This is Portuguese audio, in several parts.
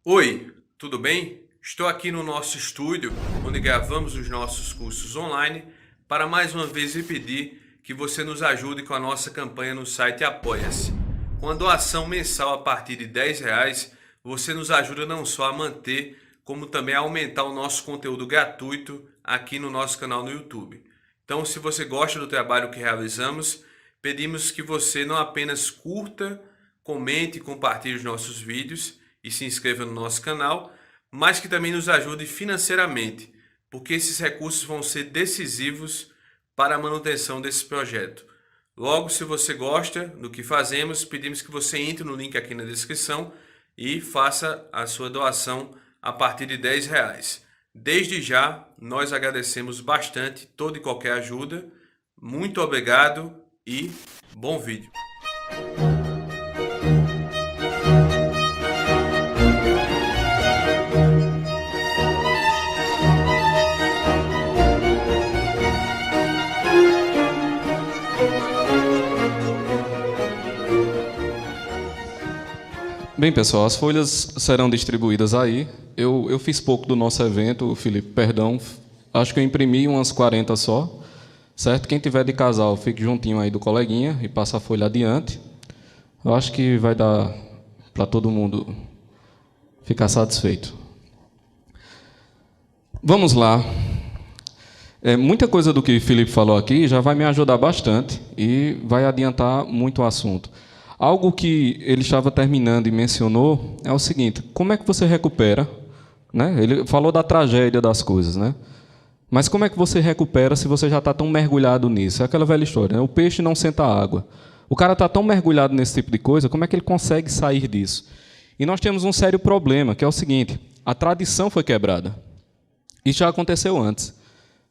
Oi, tudo bem? Estou aqui no nosso estúdio, onde gravamos os nossos cursos online, para mais uma vez lhe pedir que você nos ajude com a nossa campanha no site Apoia-se. Com a doação mensal a partir de R$10, você nos ajuda não só a manter, como também a aumentar o nosso conteúdo gratuito aqui no nosso canal no YouTube. Então, se você gosta do trabalho que realizamos, pedimos que você não apenas curta, comente e compartilhe os nossos vídeos e se inscreva no nosso canal, mas que também nos ajude financeiramente, porque esses recursos vão ser decisivos para a manutenção desse projeto. Logo, se você gosta do que fazemos, pedimos que você entre no link aqui na descrição e faça a sua doação a partir de R$10. Desde já, nós agradecemos bastante toda e qualquer ajuda. Muito obrigado e bom vídeo. Bem, pessoal, as folhas serão distribuídas aí. Eu fiz pouco do nosso evento, Felipe, perdão. Acho que eu imprimi umas 40 só, certo? Quem tiver de casal, fique juntinho aí do coleguinha e passa a folha adiante. Eu acho que vai dar para todo mundo ficar satisfeito. Vamos lá. Muita coisa do que o Felipe falou aqui já vai me ajudar bastante e vai adiantar muito o assunto. Algo que ele estava terminando e mencionou é o seguinte: como é que você recupera? Né? Ele falou da tragédia das coisas, né? Mas como é que você recupera se você já está tão mergulhado nisso? É aquela velha história, né? O peixe não senta a água. O cara está tão mergulhado nesse tipo de coisa, como é que ele consegue sair disso? E nós temos um sério problema, que é o seguinte: a tradição foi quebrada. Isso já aconteceu antes.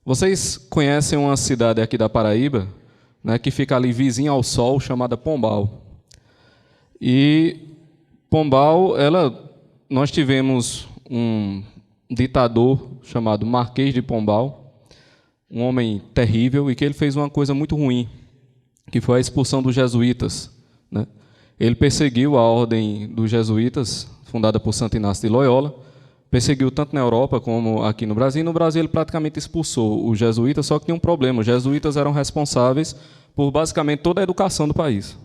Vocês conhecem uma cidade aqui da Paraíba, né, que fica ali vizinha ao Sol, chamada Pombal. E Pombal, nós tivemos um ditador chamado Marquês de Pombal, um homem terrível, e que ele fez uma coisa muito ruim, que foi a expulsão dos jesuítas, né? Ele perseguiu a ordem dos jesuítas, fundada por Santo Inácio de Loyola, perseguiu tanto na Europa como aqui no Brasil. E no Brasil ele praticamente expulsou os jesuítas, só que tinha um problema: os jesuítas eram responsáveis por basicamente toda a educação do país.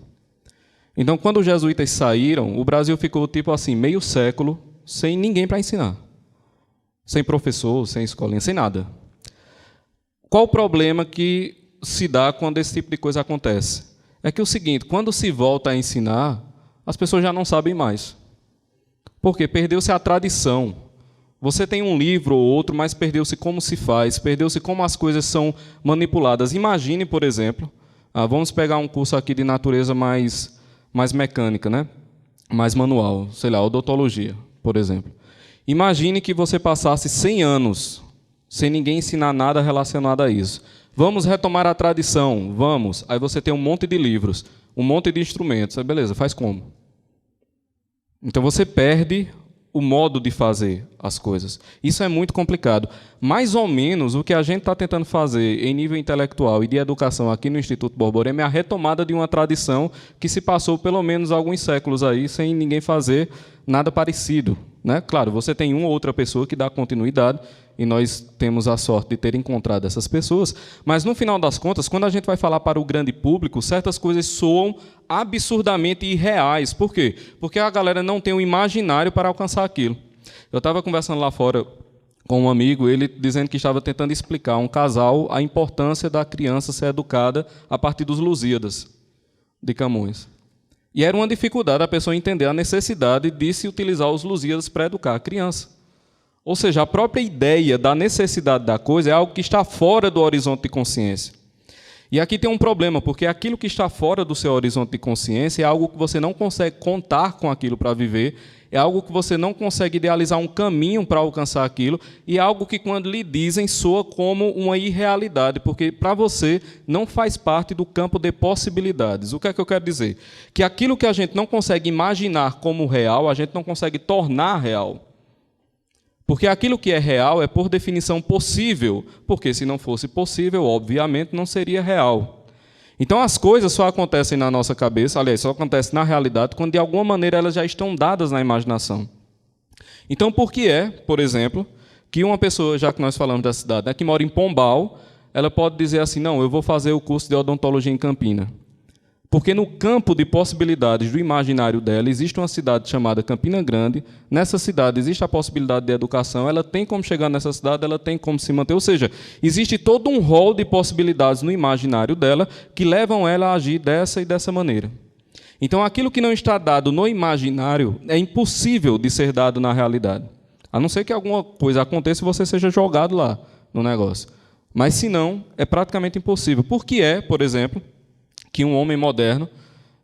Então, quando os jesuítas saíram, o Brasil ficou, tipo assim, meio século sem ninguém para ensinar. Sem professor, sem escolinha, sem nada. Qual o problema que se dá quando esse tipo de coisa acontece? É que o seguinte: quando se volta a ensinar, as pessoas já não sabem mais. Porque perdeu-se a tradição. Você tem um livro ou outro, mas perdeu-se como se faz, perdeu-se como as coisas são manipuladas. Imagine, por exemplo, vamos pegar um curso aqui de natureza mais mecânica, né? Mais manual, sei lá, odontologia, por exemplo. Imagine que você passasse 100 anos sem ninguém ensinar nada relacionado a isso. Vamos retomar a tradição, vamos. Aí você tem um monte de livros, um monte de instrumentos. Aí beleza, faz como? Então você perde o modo de fazer as coisas. Isso é muito complicado. Mais ou menos o que a gente está tentando fazer em nível intelectual e de educação aqui no Instituto Borborema é a retomada de uma tradição que se passou pelo menos alguns séculos aí sem ninguém fazer nada parecido, né? Claro, você tem uma ou outra pessoa que dá continuidade, e nós temos a sorte de ter encontrado essas pessoas, mas, no final das contas, quando a gente vai falar para o grande público, certas coisas soam absurdamente irreais. Por quê? Porque a galera não tem um imaginário para alcançar aquilo. Eu estava conversando lá fora com um amigo, ele dizendo que estava tentando explicar a um casal a importância da criança ser educada a partir dos Lusíadas de Camões. E era uma dificuldade a pessoa entender a necessidade de se utilizar os Lusíadas para educar a criança. Ou seja, a própria ideia da necessidade da coisa é algo que está fora do horizonte de consciência. E aqui tem um problema, porque aquilo que está fora do seu horizonte de consciência é algo que você não consegue contar com aquilo para viver, é algo que você não consegue idealizar um caminho para alcançar aquilo, e é algo que, quando lhe dizem, soa como uma irrealidade, porque para você não faz parte do campo de possibilidades. O que é que eu quero dizer? Que aquilo que a gente não consegue imaginar como real, a gente não consegue tornar real. Porque aquilo que é real é, por definição, possível, porque se não fosse possível, obviamente, não seria real. Então, as coisas só acontecem na nossa cabeça, aliás, só acontecem na realidade, quando, de alguma maneira, elas já estão dadas na imaginação. Então, por que é, por exemplo, que uma pessoa, já que nós falamos da cidade, né, que mora em Pombal, ela pode dizer assim, não, eu vou fazer o curso de odontologia em Campina? Porque no campo de possibilidades do imaginário dela, existe uma cidade chamada Campina Grande, nessa cidade existe a possibilidade de educação, ela tem como chegar nessa cidade, ela tem como se manter, ou seja, existe todo um rol de possibilidades no imaginário dela que levam ela a agir dessa e dessa maneira. Então, aquilo que não está dado no imaginário é impossível de ser dado na realidade. A não ser que alguma coisa aconteça e você seja jogado lá no negócio. Mas, se não, é praticamente impossível. Por que é, por exemplo, que um homem moderno,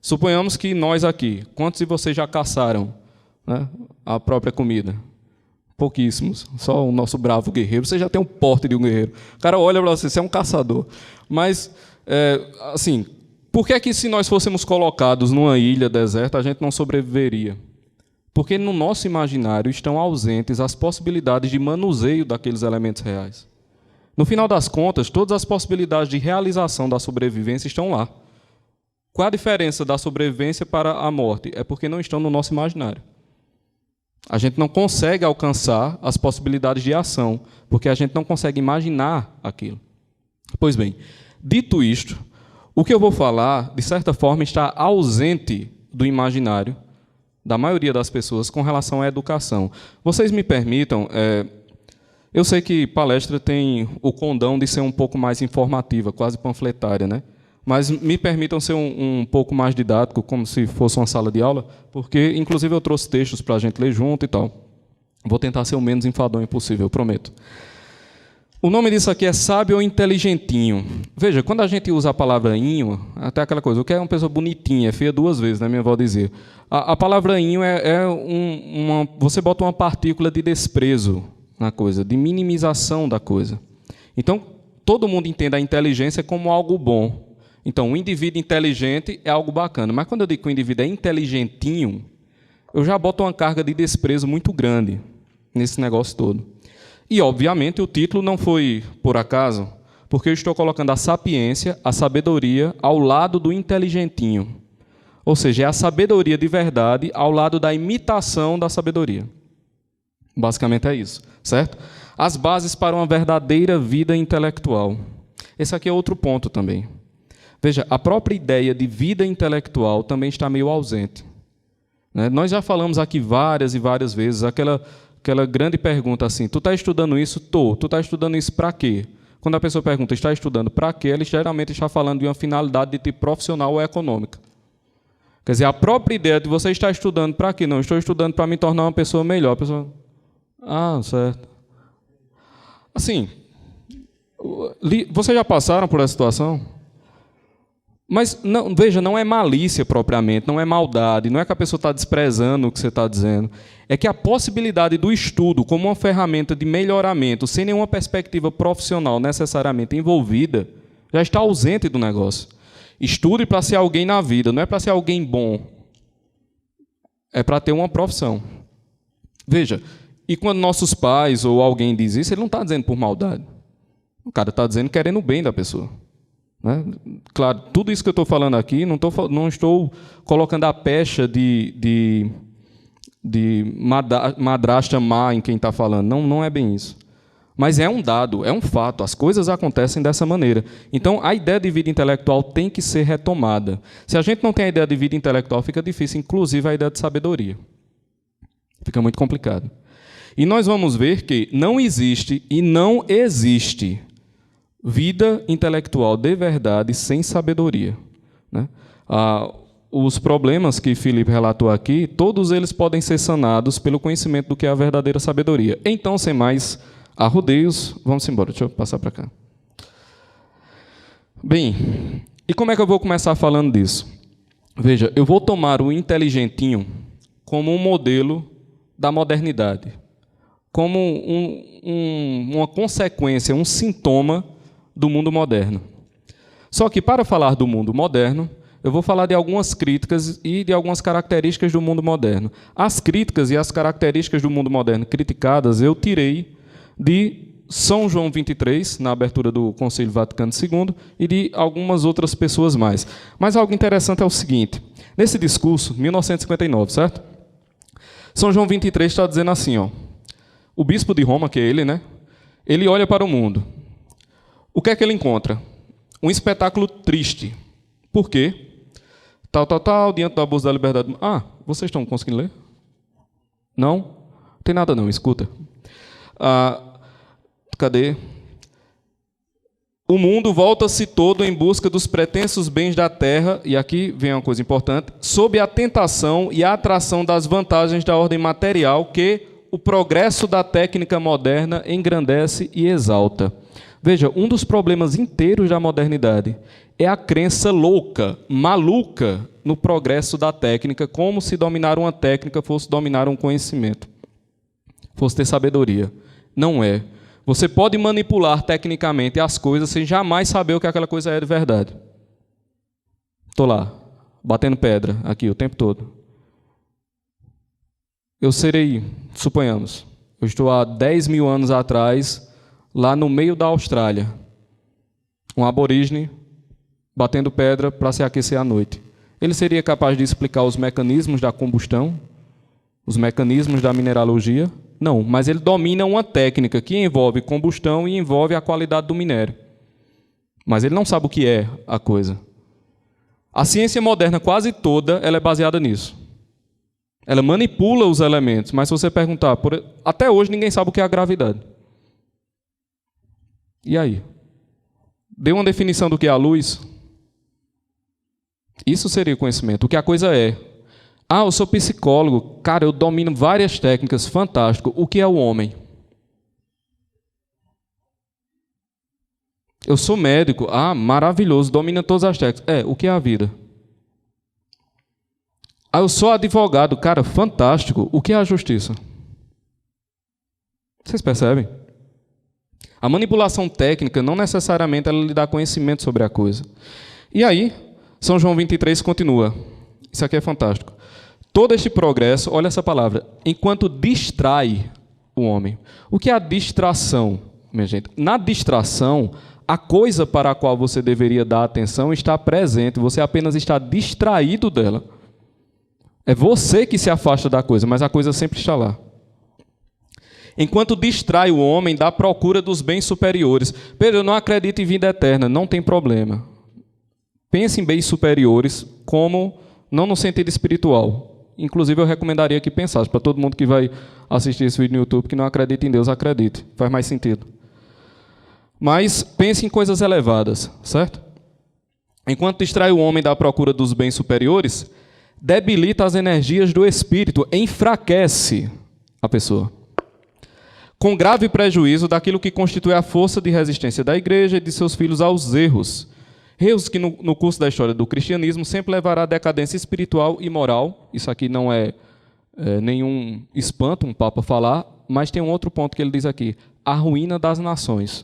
suponhamos que nós aqui, quantos de vocês já caçaram, né, a própria comida? Pouquíssimos, só o nosso bravo guerreiro. Você já tem um porte de um guerreiro. O cara olha para você é um caçador. Mas, assim, por que é que se nós fôssemos colocados numa ilha deserta, a gente não sobreviveria? Porque no nosso imaginário estão ausentes as possibilidades de manuseio daqueles elementos reais. No final das contas, todas as possibilidades de realização da sobrevivência estão lá. Qual a diferença da sobrevivência para a morte? É porque não estão no nosso imaginário. A gente não consegue alcançar as possibilidades de ação, porque a gente não consegue imaginar aquilo. Pois bem, dito isto, o que eu vou falar, de certa forma, está ausente do imaginário da maioria das pessoas com relação à educação. Vocês me permitam, eu sei que palestra tem o condão de ser um pouco mais informativa, quase panfletária, né? Mas me permitam ser um pouco mais didático, como se fosse uma sala de aula, porque, inclusive, eu trouxe textos para a gente ler junto e tal. Vou tentar ser o menos enfadonho possível, eu prometo. O nome disso aqui é sábio ou inteligentinho. Veja, quando a gente usa a palavra inho, até aquela coisa, o que é uma pessoa bonitinha, é feia duas vezes, né, minha avó dizia. A palavra inho você bota uma partícula de desprezo na coisa, de minimização da coisa. Então, todo mundo entende a inteligência como algo bom. Então, um indivíduo inteligente é algo bacana. Mas quando eu digo que o indivíduo é inteligentinho, eu já boto uma carga de desprezo muito grande nesse negócio todo. E, obviamente, o título não foi por acaso, porque eu estou colocando a sapiência, a sabedoria, ao lado do inteligentinho. Ou seja, é a sabedoria de verdade ao lado da imitação da sabedoria. Basicamente é isso, certo? As bases para uma verdadeira vida intelectual. Esse aqui é outro ponto também. Veja, a própria ideia de vida intelectual também está meio ausente. Né? Nós já falamos aqui várias e várias vezes aquela grande pergunta assim, tu está estudando isso? Tô. Tu está estudando isso para quê? Quando a pessoa pergunta, está estudando para quê? Ela geralmente está falando de uma finalidade de tipo profissional ou econômica. Quer dizer, a própria ideia de você estar estudando para quê? Não, estou estudando para me tornar uma pessoa melhor. A pessoa, certo. Assim, vocês já passaram por essa situação? Mas, não, veja, não é malícia propriamente, não é maldade, não é que a pessoa está desprezando o que você está dizendo. É que a possibilidade do estudo como uma ferramenta de melhoramento, sem nenhuma perspectiva profissional necessariamente envolvida, já está ausente do negócio. Estude para ser alguém na vida, não é para ser alguém bom. É para ter uma profissão. Veja, e quando nossos pais ou alguém diz isso, ele não está dizendo por maldade. O cara está dizendo querendo o bem da pessoa. Né? Claro, tudo isso que eu estou falando aqui, não estou colocando a pecha de madrasta má em quem está falando. Não é bem isso. Mas é um dado, é um fato. As coisas acontecem dessa maneira. Então, a ideia de vida intelectual tem que ser retomada. Se a gente não tem a ideia de vida intelectual, fica difícil, inclusive, a ideia de sabedoria. Fica muito complicado. E nós vamos ver que não existe e não existe vida intelectual de verdade sem sabedoria. Né? Os problemas que Filipe relatou aqui, todos eles podem ser sanados pelo conhecimento do que é a verdadeira sabedoria. Então, sem mais arrodeios, vamos embora. Deixa eu passar para cá. Bem, e como é que eu vou começar falando disso? Veja, eu vou tomar o inteligentinho como um modelo da modernidade, como uma consequência, um sintoma do mundo moderno. Só que, para falar do mundo moderno, eu vou falar de algumas críticas e de algumas características do mundo moderno. As críticas e as características do mundo moderno criticadas eu tirei de São João XXIII, na abertura do Concílio Vaticano II, e de algumas outras pessoas mais. Mas algo interessante é o seguinte, nesse discurso, 1959, certo? São João 23 está dizendo assim, ó, o bispo de Roma, que é ele, né? Ele olha para o mundo. O que é que ele encontra? Um espetáculo triste. Por quê? Tal, diante do abuso da liberdade. Ah, vocês estão conseguindo ler? Não? Não tem nada não, escuta. Cadê? O mundo volta-se todo em busca dos pretensos bens da terra, e aqui vem uma coisa importante, sob a tentação e a atração das vantagens da ordem material que o progresso da técnica moderna engrandece e exalta. Veja, um dos problemas inteiros da modernidade é a crença louca, maluca, no progresso da técnica, como se dominar uma técnica fosse dominar um conhecimento, fosse ter sabedoria. Não é. Você pode manipular tecnicamente as coisas sem jamais saber o que aquela coisa é de verdade. Estou lá, batendo pedra aqui o tempo todo. Eu serei, suponhamos, eu estou há 10 mil anos atrás, lá no meio da Austrália, um aborígene batendo pedra para se aquecer à noite. Ele seria capaz de explicar os mecanismos da combustão, os mecanismos da mineralogia? Não, mas ele domina uma técnica que envolve combustão e envolve a qualidade do minério. Mas ele não sabe o que é a coisa. A ciência moderna quase toda ela é baseada nisso. Ela manipula os elementos, mas se você perguntar, até hoje ninguém sabe o que é a gravidade. E aí? Dê uma definição do que é a luz? Isso seria conhecimento. O que a coisa é? Ah, eu sou psicólogo. Cara, eu domino várias técnicas. Fantástico. O que é o homem? Eu sou médico. Ah, maravilhoso. Domina todas as técnicas. O que é a vida? Ah, eu sou advogado. Cara, fantástico. O que é a justiça? Vocês percebem? A manipulação técnica não necessariamente ela lhe dá conhecimento sobre a coisa. E aí, São João 23 continua. Isso aqui é fantástico. Todo este progresso, olha essa palavra, enquanto distrai o homem. O que é a distração, minha gente? Na distração, a coisa para a qual você deveria dar atenção está presente, você apenas está distraído dela. É você que se afasta da coisa, mas a coisa sempre está lá. Enquanto distrai o homem da procura dos bens superiores. Pedro, eu não acredito em vida eterna, não tem problema. Pense em bens superiores como, não no sentido espiritual. Inclusive, eu recomendaria que pensasse, para todo mundo que vai assistir esse vídeo no YouTube, que não acredita em Deus, acredite. Faz mais sentido. Mas pense em coisas elevadas, certo? Enquanto distrai o homem da procura dos bens superiores, debilita as energias do espírito, enfraquece a pessoa. Com grave prejuízo daquilo que constitui a força de resistência da igreja e de seus filhos aos erros. Erros que no curso da história do cristianismo sempre levará à decadência espiritual e moral. Isso aqui não é nenhum espanto um Papa falar, mas tem um outro ponto que ele diz aqui. A ruína das nações.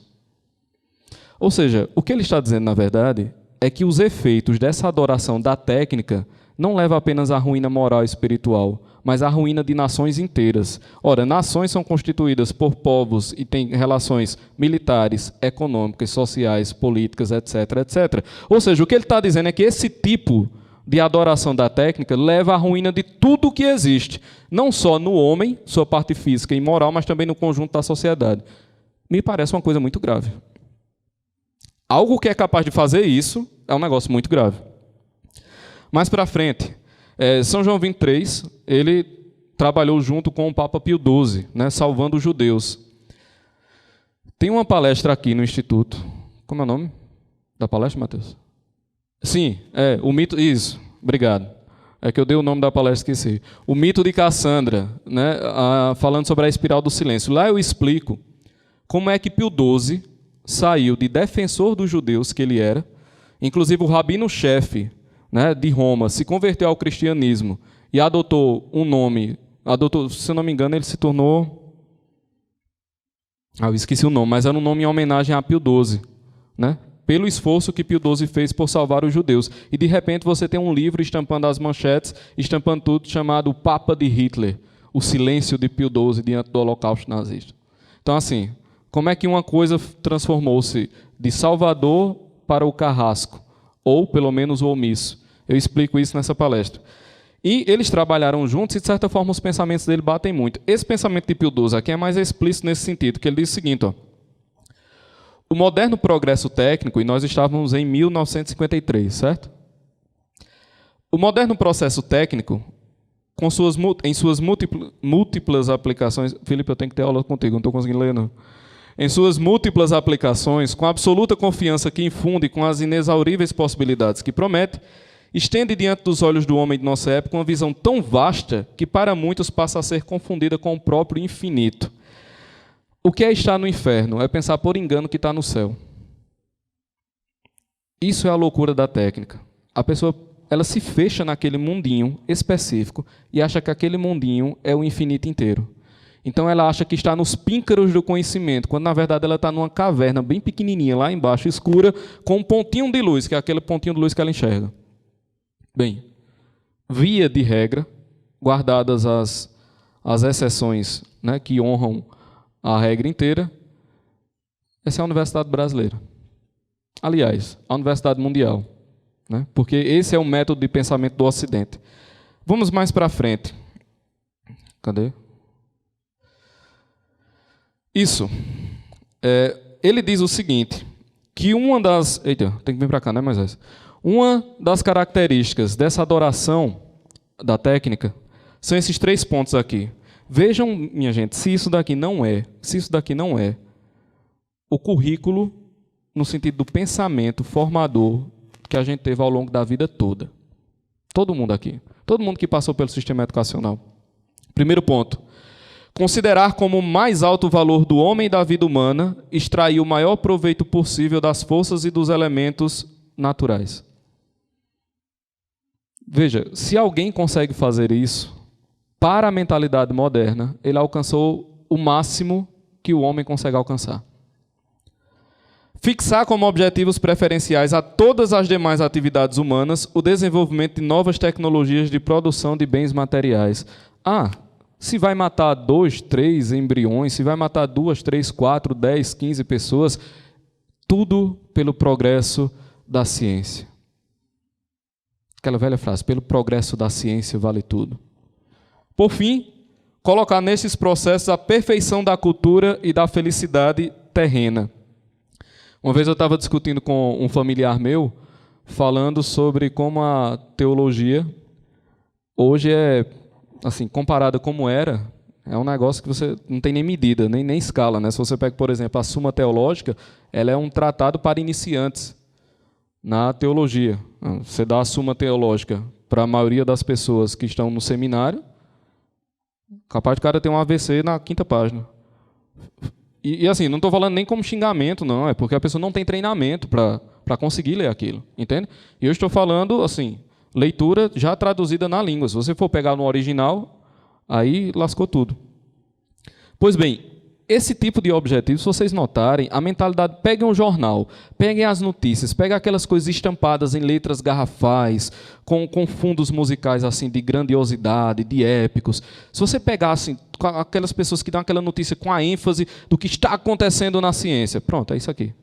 Ou seja, o que ele está dizendo, na verdade, é que os efeitos dessa adoração da técnica não levam apenas à ruína moral e espiritual, mas à ruína de nações inteiras. Ora, nações são constituídas por povos e têm relações militares, econômicas, sociais, políticas, etc., etc. Ou seja, o que ele está dizendo é que esse tipo de adoração da técnica leva à ruína de tudo o que existe, não só no homem, sua parte física e moral, mas também no conjunto da sociedade. Me parece uma coisa muito grave. Algo que é capaz de fazer isso é um negócio muito grave. Mais para frente, São João 23, ele trabalhou junto com o Papa Pio XII, né, salvando os judeus. Tem uma palestra aqui no Instituto. Como é o nome da palestra, Matheus? Sim, o mito... Isso, obrigado. É que eu dei o nome da palestra, esqueci. O mito de Cassandra, né, falando sobre a espiral do silêncio. Lá eu explico como é que Pio XII saiu de defensor dos judeus que ele era, inclusive o rabino-chefe, né, de Roma, se converteu ao cristianismo e adotou um nome, se eu não me engano, ele se tornou... eu esqueci o nome, mas era um nome em homenagem a Pio XII, né, pelo esforço que Pio XII fez por salvar os judeus. E, de repente, você tem um livro estampando as manchetes, estampando tudo, chamado O Papa de Hitler, o silêncio de Pio XII diante do holocausto nazista. Então, assim, como é que uma coisa transformou-se de salvador para o carrasco, ou, pelo menos, o omisso? Eu explico isso nessa palestra. E eles trabalharam juntos e, de certa forma, os pensamentos dele batem muito. Esse pensamento de Pio XII aqui é mais explícito nesse sentido, que ele diz o seguinte, ó, o moderno progresso técnico, e nós estávamos em 1953, certo? O moderno processo técnico, em suas múltiplas aplicações... Felipe, eu tenho que ter aula contigo, não estou conseguindo ler, não. Em suas múltiplas aplicações, com a absoluta confiança que infunde, com as inexauríveis possibilidades que promete, estende diante dos olhos do homem de nossa época uma visão tão vasta que para muitos passa a ser confundida com o próprio infinito. O que é estar no inferno? É pensar por engano que está no céu. Isso é a loucura da técnica. A pessoa, ela se fecha naquele mundinho específico e acha que aquele mundinho é o infinito inteiro. Então ela acha que está nos píncaros do conhecimento, quando na verdade ela está numa caverna bem pequenininha, lá embaixo, escura, com um pontinho de luz, que é aquele pontinho de luz que ela enxerga. Bem, via de regra, guardadas as exceções, né, que honram a regra inteira, essa é a Universidade Brasileira. Aliás, a Universidade Mundial, né, porque esse é o método de pensamento do Ocidente. Vamos mais para frente. Cadê? Isso. Ele diz o seguinte, que uma das... Eita, tem que vir para cá, né, Moisés? Uma das características dessa adoração da técnica são esses 3 pontos aqui. Vejam, minha gente, se isso daqui não é o currículo no sentido do pensamento formador que a gente teve ao longo da vida toda. Todo mundo aqui. Todo mundo que passou pelo sistema educacional. Primeiro ponto. Considerar como o mais alto valor do homem e da vida humana extrair o maior proveito possível das forças e dos elementos naturais. Veja, se alguém consegue fazer isso, para a mentalidade moderna, ele alcançou o máximo que o homem consegue alcançar. Fixar como objetivos preferenciais a todas as demais atividades humanas o desenvolvimento de novas tecnologias de produção de bens materiais. Se vai matar 2, 3 embriões, se vai matar 2, 3, 4, 10, 15 pessoas, tudo pelo progresso da ciência. Aquela velha frase, pelo progresso da ciência vale tudo. Por fim, colocar nesses processos a perfeição da cultura e da felicidade terrena. Uma vez eu estava discutindo com um familiar meu, falando sobre como a teologia hoje é, assim, comparada como era, é um negócio que você não tem nem medida, nem escala, né? Se você pega, por exemplo, a Suma Teológica, ela é um tratado para iniciantes na teologia. Você dá a Suma Teológica para a maioria das pessoas que estão no seminário, capaz de o cara ter um AVC na 5ª página. E assim, não estou falando nem como xingamento, não, é porque a pessoa não tem treinamento para conseguir ler aquilo, entende? E eu estou falando, assim, leitura já traduzida na língua. Se você for pegar no original, aí lascou tudo. Pois bem, esse tipo de objetivo, se vocês notarem, a mentalidade, peguem um jornal, peguem as notícias, peguem aquelas coisas estampadas em letras garrafais, com fundos musicais assim de grandiosidade, de épicos. Se você pegar assim, aquelas pessoas que dão aquela notícia com a ênfase do que está acontecendo na ciência, pronto, é isso aqui.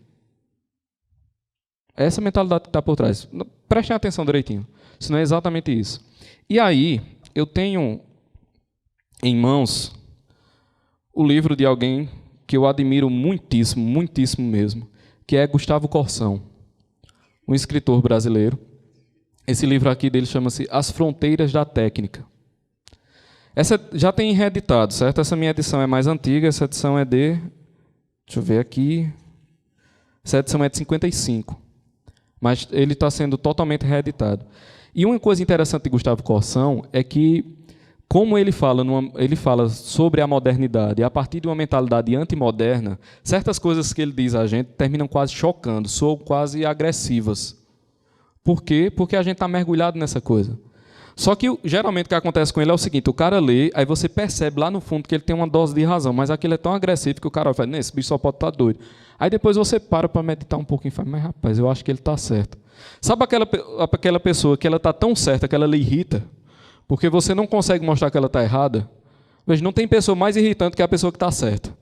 É essa mentalidade que está por trás. Prestem atenção direitinho, senão é exatamente isso. E aí, eu tenho em mãos o livro de alguém que eu admiro muitíssimo, muitíssimo mesmo, que é Gustavo Corsão, um escritor brasileiro. Esse livro aqui dele chama-se As Fronteiras da Técnica. Essa já tem reeditado, certo? Essa minha edição é mais antiga, essa edição é de... Deixa eu ver aqui... Essa edição é de 55. Mas ele está sendo totalmente reeditado. E uma coisa interessante de Gustavo Corsão é que, como ele fala sobre a modernidade, e a partir de uma mentalidade antimoderna, certas coisas que ele diz a gente terminam quase chocando, soam quase agressivas. Por quê? Porque a gente está mergulhado nessa coisa. Só que, geralmente, o que acontece com ele é o seguinte, o cara lê, aí você percebe lá no fundo que ele tem uma dose de razão, mas aquilo é tão agressivo que o cara fala, esse bicho só pode estar doido. Aí depois você para meditar um pouquinho e fala, mas rapaz, eu acho que ele está certo. Sabe aquela pessoa que ela está tão certa que ela lhe irrita? Porque você não consegue mostrar que ela está errada. Veja, não tem pessoa mais irritante que a pessoa que está certa.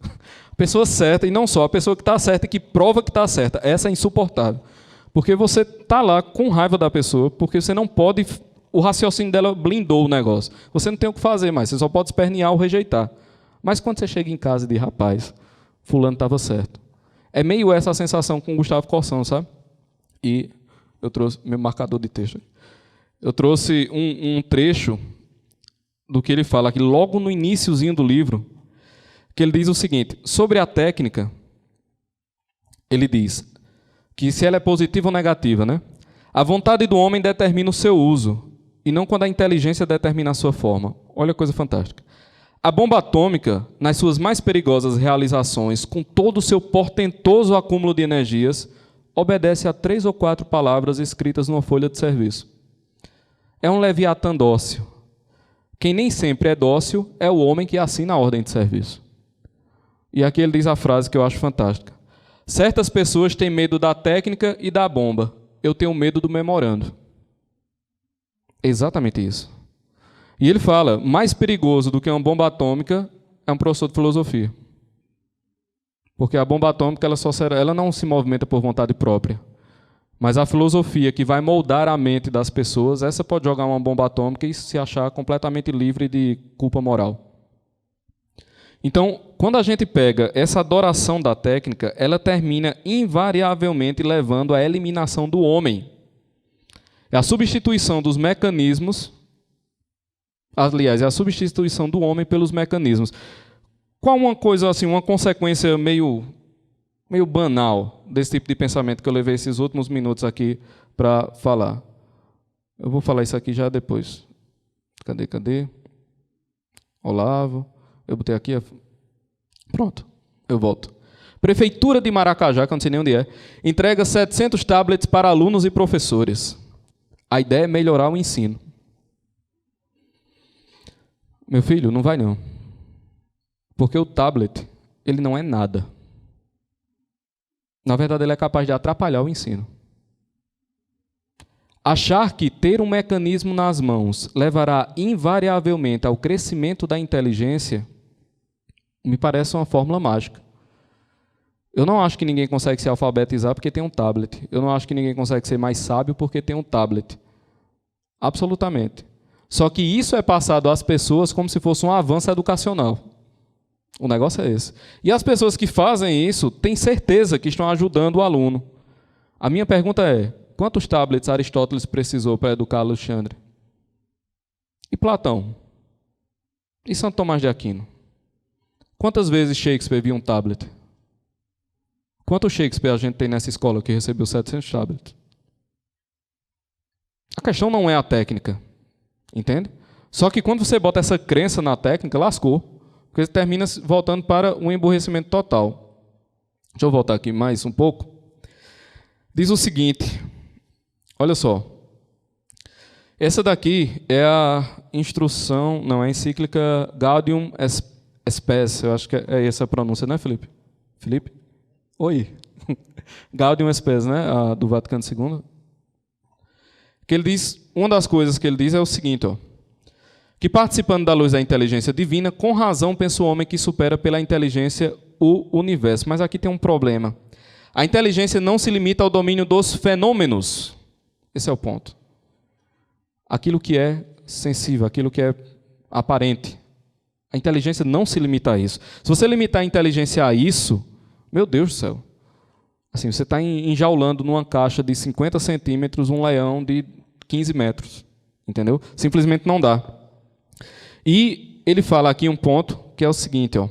A pessoa certa, e não só, a pessoa que está certa e que prova que está certa. Essa é insuportável. Porque você está lá com raiva da pessoa, porque você não pode o raciocínio dela blindou o negócio. Você não tem o que fazer mais, você só pode espernear ou rejeitar. Mas quando você chega em casa e diz, rapaz, fulano estava certo. É meio essa a sensação com o Gustavo Corsão, sabe? E eu trouxe meu marcador de texto. Eu trouxe um trecho do que ele fala aqui, logo no iniciozinho do livro, que ele diz o seguinte, sobre a técnica, ele diz que se ela é positiva ou negativa, né? A vontade do homem determina o seu uso, e não quando a inteligência determina a sua forma. Olha a coisa fantástica. A bomba atômica, nas suas mais perigosas realizações, com todo o seu portentoso acúmulo de energias, obedece a 3 ou 4 palavras escritas numa folha de serviço. É um leviatã dócil. Quem nem sempre é dócil é o homem que assina a ordem de serviço. E aqui ele diz a frase que eu acho fantástica. Certas pessoas têm medo da técnica e da bomba. Eu tenho medo do memorando. Exatamente isso. E ele fala, mais perigoso do que uma bomba atômica é um professor de filosofia. Porque a bomba atômica ela não se movimenta por vontade própria. Mas a filosofia que vai moldar a mente das pessoas, essa pode jogar uma bomba atômica e se achar completamente livre de culpa moral. Então, quando a gente pega essa adoração da técnica, ela termina invariavelmente levando à eliminação do homem. É a substituição dos mecanismos, aliás, é a substituição do homem pelos mecanismos. Qual uma coisa assim, uma consequência meio banal desse tipo de pensamento que eu levei esses últimos minutos aqui para falar? Eu vou falar isso aqui já depois. Cadê? Olavo. Eu botei aqui. Pronto, eu volto. Prefeitura de Maracajá, que eu não sei nem onde é, entrega 700 tablets para alunos e professores. A ideia é melhorar o ensino. Meu filho, não vai não. Porque o tablet, ele não é nada. Na verdade, ele é capaz de atrapalhar o ensino. Achar que ter um mecanismo nas mãos levará invariavelmente ao crescimento da inteligência me parece uma fórmula mágica. Eu não acho que ninguém consegue se alfabetizar porque tem um tablet. Eu não acho que ninguém consegue ser mais sábio porque tem um tablet. Absolutamente. Só que isso é passado às pessoas como se fosse um avanço educacional. O negócio é esse. E as pessoas que fazem isso têm certeza que estão ajudando o aluno. A minha pergunta é, quantos tablets Aristóteles precisou para educar Alexandre? E Platão? E Santo Tomás de Aquino? Quantas vezes Shakespeare viu um tablet? Quanto Shakespeare a gente tem nessa escola que recebeu 700 tablets? A questão não é a técnica, entende? Só que quando você bota essa crença na técnica, lascou. Porque você termina voltando para um emburrecimento total. Deixa eu voltar aqui mais um pouco. Diz o seguinte, olha só. Essa daqui é a instrução, não, é a encíclica Gaudium Spes, eu acho que é essa a pronúncia, né, Felipe? Felipe? Oi. Gaudium Spes, né, a do Vaticano II. Que ele diz, uma das coisas que ele diz é o seguinte, ó, que participando da luz da inteligência divina, com razão pensa o homem que supera pela inteligência o universo. Mas aqui tem um problema. A inteligência não se limita ao domínio dos fenômenos. Esse é o ponto. Aquilo que é sensível, aquilo que é aparente. A inteligência não se limita a isso. Se você limitar a inteligência a isso, meu Deus do céu. Assim, você está enjaulando numa caixa de 50 centímetros um leão de 15 metros. Entendeu? Simplesmente não dá. E ele fala aqui um ponto que é o seguinte, ó.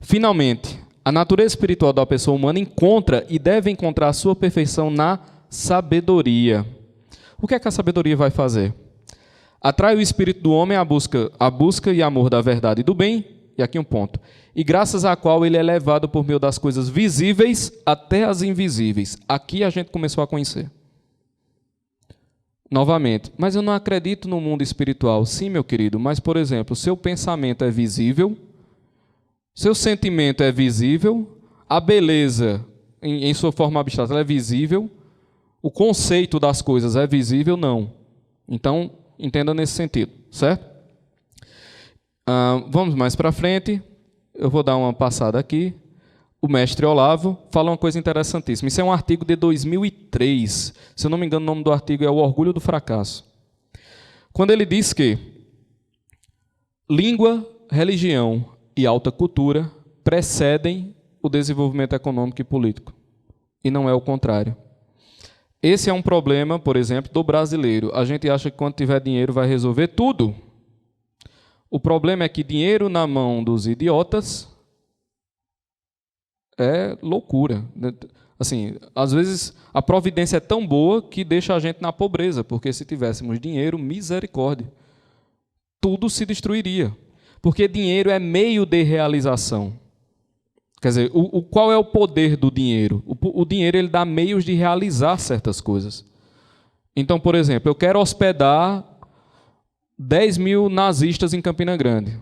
Finalmente, a natureza espiritual da pessoa humana encontra e deve encontrar a sua perfeição na sabedoria. O que é que a sabedoria vai fazer? Atrai o espírito do homem à busca e amor da verdade e do bem, e aqui um ponto, e graças à qual ele é levado por meio das coisas visíveis até as invisíveis. Aqui a gente começou a conhecer. Novamente, mas eu não acredito no mundo espiritual. Sim, meu querido, mas, por exemplo, seu pensamento é visível, seu sentimento é visível, a beleza em sua forma abstrata ela é visível, o conceito das coisas é visível? Não. Então, entenda nesse sentido, certo? Vamos mais para frente. Eu vou dar uma passada aqui. O mestre Olavo fala uma coisa interessantíssima. Isso é um artigo de 2003. Se eu não me engano, o nome do artigo é O Orgulho do Fracasso. quando ele diz que língua, religião e alta cultura precedem o desenvolvimento econômico e político, e não é o contrário. Esse é um problema, por exemplo, do brasileiro. A gente acha que quando tiver dinheiro vai resolver tudo. O problema é que dinheiro na mão dos idiotas é loucura. Assim, às vezes a providência é tão boa que deixa a gente na pobreza, porque se tivéssemos dinheiro, misericórdia, tudo se destruiria. Porque dinheiro é meio de realização. Quer dizer, qual é o poder do dinheiro? O dinheiro ele dá meios de realizar certas coisas. Então, por exemplo, eu quero hospedar 10 mil nazistas em Campina Grande.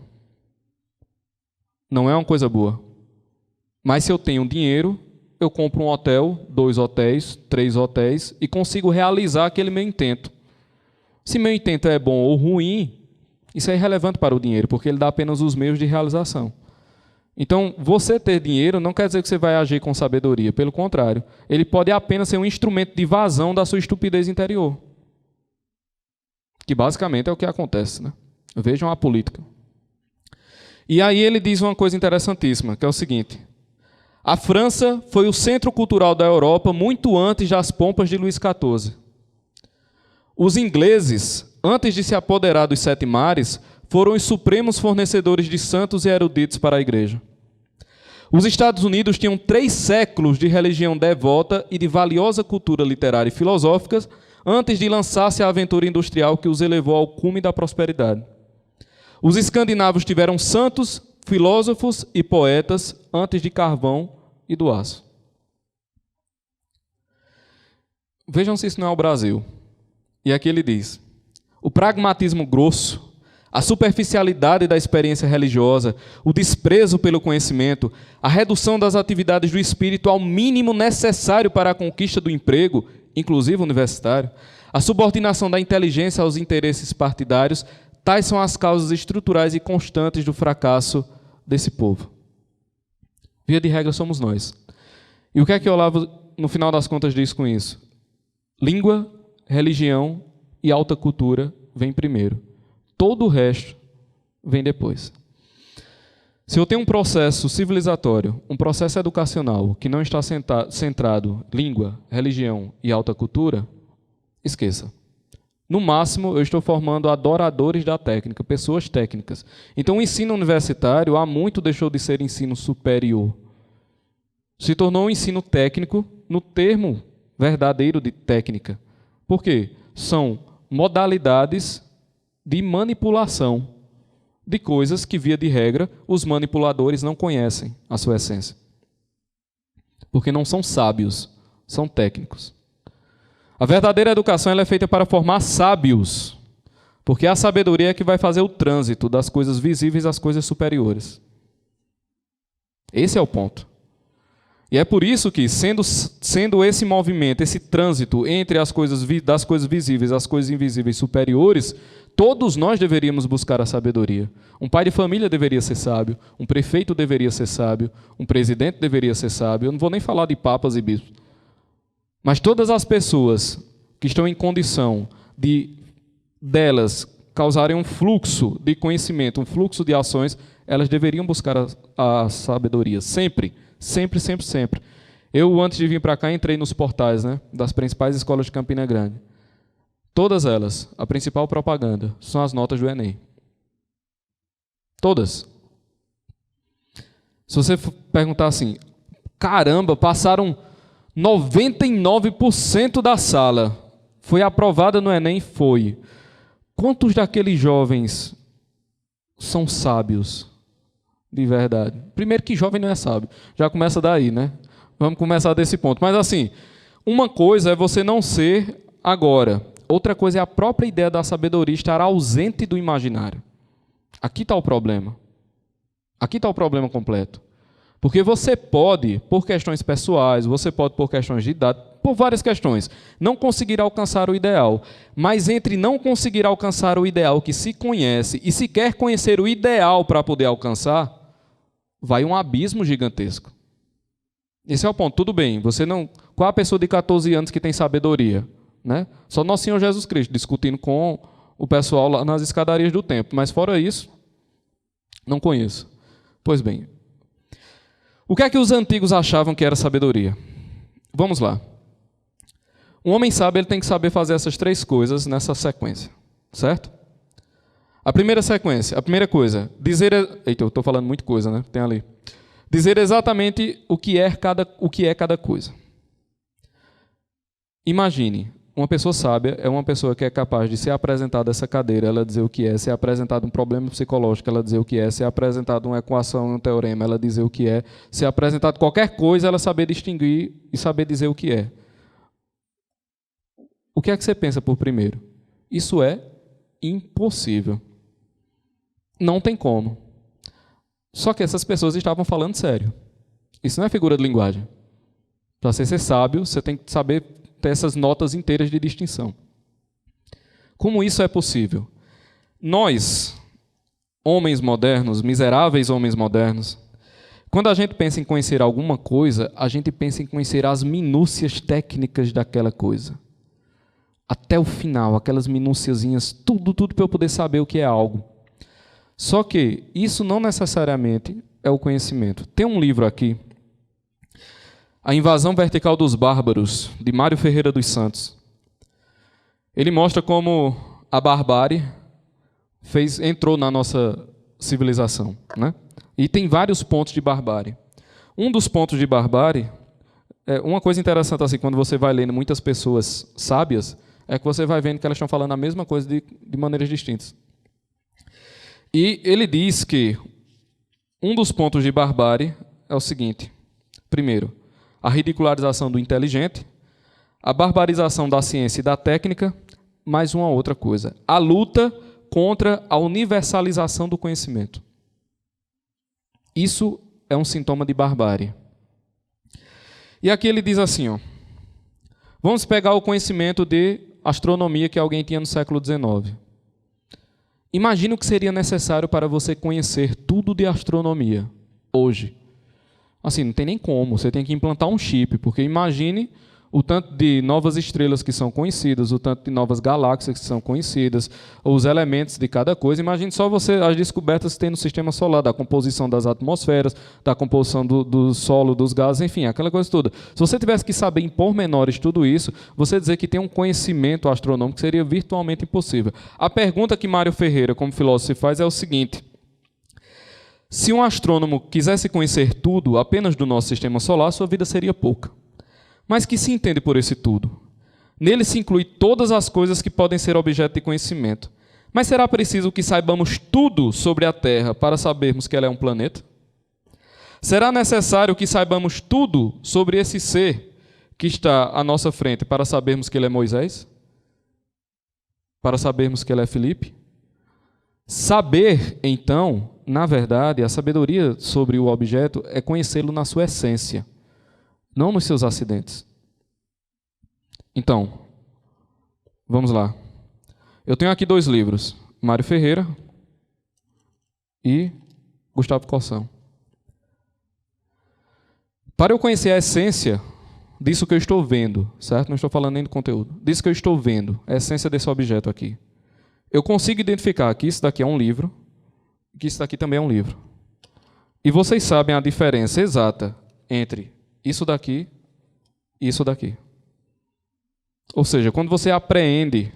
Não é uma coisa boa. Mas se eu tenho dinheiro, eu compro um hotel, 2 hotéis, 3 hotéis e consigo realizar aquele meu intento. Se meu intento é bom ou ruim, isso é irrelevante para o dinheiro, porque ele dá apenas os meios de realização. Então, você ter dinheiro não quer dizer que você vai agir com sabedoria. Pelo contrário, ele pode apenas ser um instrumento de vazão da sua estupidez interior. Que basicamente é o que acontece, né? Vejam a política. E aí ele diz uma coisa interessantíssima, que é o seguinte: a França foi o centro cultural da Europa muito antes das pompas de Luís XIV. Os ingleses, antes de se apoderar dos 7 mares, foram os supremos fornecedores de santos e eruditos para a igreja. Os Estados Unidos tinham 3 séculos de religião devota e de valiosa cultura literária e filosófica antes de lançar-se à aventura industrial que os elevou ao cume da prosperidade. Os escandinavos tiveram santos, filósofos e poetas antes de carvão e do aço. Vejam se isso não é o Brasil. E aqui ele diz: o pragmatismo grosso, a superficialidade da experiência religiosa, o desprezo pelo conhecimento, a redução das atividades do espírito ao mínimo necessário para a conquista do emprego, inclusive universitário, a subordinação da inteligência aos interesses partidários, tais são as causas estruturais e constantes do fracasso desse povo. Via de regra somos nós. E o que é que Olavo, no final das contas, diz com isso? Língua, religião e alta cultura vem primeiro. Todo o resto vem depois. Se eu tenho um processo civilizatório, um processo educacional que não está centrado em língua, religião e alta cultura, esqueça. No máximo, eu estou formando adoradores da técnica, pessoas técnicas. Então, o ensino universitário, há muito deixou de ser ensino superior. Se tornou um ensino técnico no termo verdadeiro de técnica. Por quê? São modalidades de manipulação de coisas que, via de regra, os manipuladores não conhecem a sua essência. Porque não são sábios, são técnicos. A verdadeira educação ela é feita para formar sábios, porque a sabedoria é que vai fazer o trânsito das coisas visíveis às coisas superiores. Esse é o ponto. E é por isso que, sendo esse movimento, esse trânsito entre das coisas visíveis às coisas invisíveis superiores, todos nós deveríamos buscar a sabedoria. Um pai de família deveria ser sábio, um prefeito deveria ser sábio, um presidente deveria ser sábio. Eu não vou nem falar de papas e bispos. Mas todas as pessoas que estão em condição delas causarem um fluxo de conhecimento, um fluxo de ações, elas deveriam buscar a sabedoria. Sempre, sempre, sempre, sempre. Eu, antes de vir para cá, entrei nos portais, né, das principais escolas de Campina Grande. Todas elas, a principal propaganda, são as notas do Enem. Todas. Se você perguntar assim, caramba, passaram 99% da sala. Foi aprovada no Enem? Foi. Quantos daqueles jovens são sábios de verdade? Primeiro que jovem não é sábio. Já começa daí, né? Vamos começar desse ponto. Mas assim, uma coisa é você não ser agora. Outra coisa é a própria ideia da sabedoria estar ausente do imaginário. Aqui está o problema. Aqui está o problema completo. Porque você pode, por questões pessoais, você pode por questões de idade, por várias questões, não conseguir alcançar o ideal. Mas entre não conseguir alcançar o ideal que se conhece e se quer conhecer o ideal para poder alcançar, vai um abismo gigantesco. Esse é o ponto. Tudo bem, você não... Qual a pessoa de 14 anos que tem sabedoria? Né? Só Nosso Senhor Jesus Cristo, discutindo com o pessoal lá nas escadarias do templo, mas fora isso, não conheço. Pois bem, o que é que os antigos achavam que era sabedoria? Vamos lá. Um homem sábio, ele tem que saber fazer essas 3 coisas nessa sequência, certo? A primeira sequência, a primeira coisa, dizer... Eita, eu estou falando muita coisa, né? Tem ali. Dizer exatamente o que é cada coisa. Imagine, uma pessoa sábia é uma pessoa que é capaz de ser apresentada essa cadeira, ela dizer o que é, ser apresentado um problema psicológico, ela dizer o que é, ser apresentado uma equação, um teorema, ela dizer o que é, ser apresentado qualquer coisa, ela saber distinguir e saber dizer o que é. O que é que você pensa por primeiro? Isso é impossível. Não tem como. Só que essas pessoas estavam falando sério. Isso não é figura de linguagem. Para você ser sábio, você tem que saber ter essas notas inteiras de distinção. Como isso é possível? Nós, homens modernos, miseráveis homens modernos, quando a gente pensa em conhecer alguma coisa, a gente pensa em conhecer as minúcias técnicas daquela coisa. Até o final, aquelas minúciazinhas, tudo para eu poder saber o que é algo. Só que isso não necessariamente é o conhecimento. Tem um livro aqui, A Invasão Vertical dos Bárbaros, de Mário Ferreira dos Santos. Ele mostra como a barbárie entrou na nossa civilização, né? E tem vários pontos de barbárie. Um dos pontos de barbárie, uma coisa interessante assim, quando você vai lendo muitas pessoas sábias, é que você vai vendo que elas estão falando a mesma coisa de maneiras distintas. E ele diz que um dos pontos de barbárie é o seguinte: primeiro, a ridicularização do inteligente, a barbarização da ciência e da técnica, mais uma outra coisa, a luta contra a universalização do conhecimento. Isso é um sintoma de barbárie. E aqui ele diz assim, ó, vamos pegar o conhecimento de astronomia que alguém tinha no século XIX. Imagine o que seria necessário para você conhecer tudo de astronomia hoje. Assim, não tem nem como, você tem que implantar um chip, porque imagine o tanto de novas estrelas que são conhecidas, o tanto de novas galáxias que são conhecidas, os elementos de cada coisa. Imagine só você as descobertas que tem no sistema solar, da composição das atmosferas, da composição do solo, dos gases, enfim, aquela coisa toda. Se você tivesse que saber em pormenores tudo isso, você dizer que tem um conhecimento astronômico seria virtualmente impossível. A pergunta que Mário Ferreira, como filósofo, faz é o seguinte: se um astrônomo quisesse conhecer tudo apenas do nosso sistema solar, sua vida seria pouca. Mas que se entende por esse tudo? Nele se inclui todas as coisas que podem ser objeto de conhecimento. Mas será preciso que saibamos tudo sobre a Terra para sabermos que ela é um planeta? Será necessário que saibamos tudo sobre esse ser que está à nossa frente para sabermos que ele é Moisés? Para sabermos que ele é Filipe? Saber, então, na verdade, a sabedoria sobre o objeto é conhecê-lo na sua essência, não nos seus acidentes. Então, vamos lá. Eu tenho aqui 2 livros, Mário Ferreira e Gustavo Corsão. Para eu conhecer a essência disso que eu estou vendo, certo? Não estou falando nem do conteúdo. Disso que eu estou vendo, a essência desse objeto aqui. Eu consigo identificar que isso daqui é um livro, que isso daqui também é um livro. E vocês sabem a diferença exata entre isso daqui e isso daqui. Ou seja, quando você apreende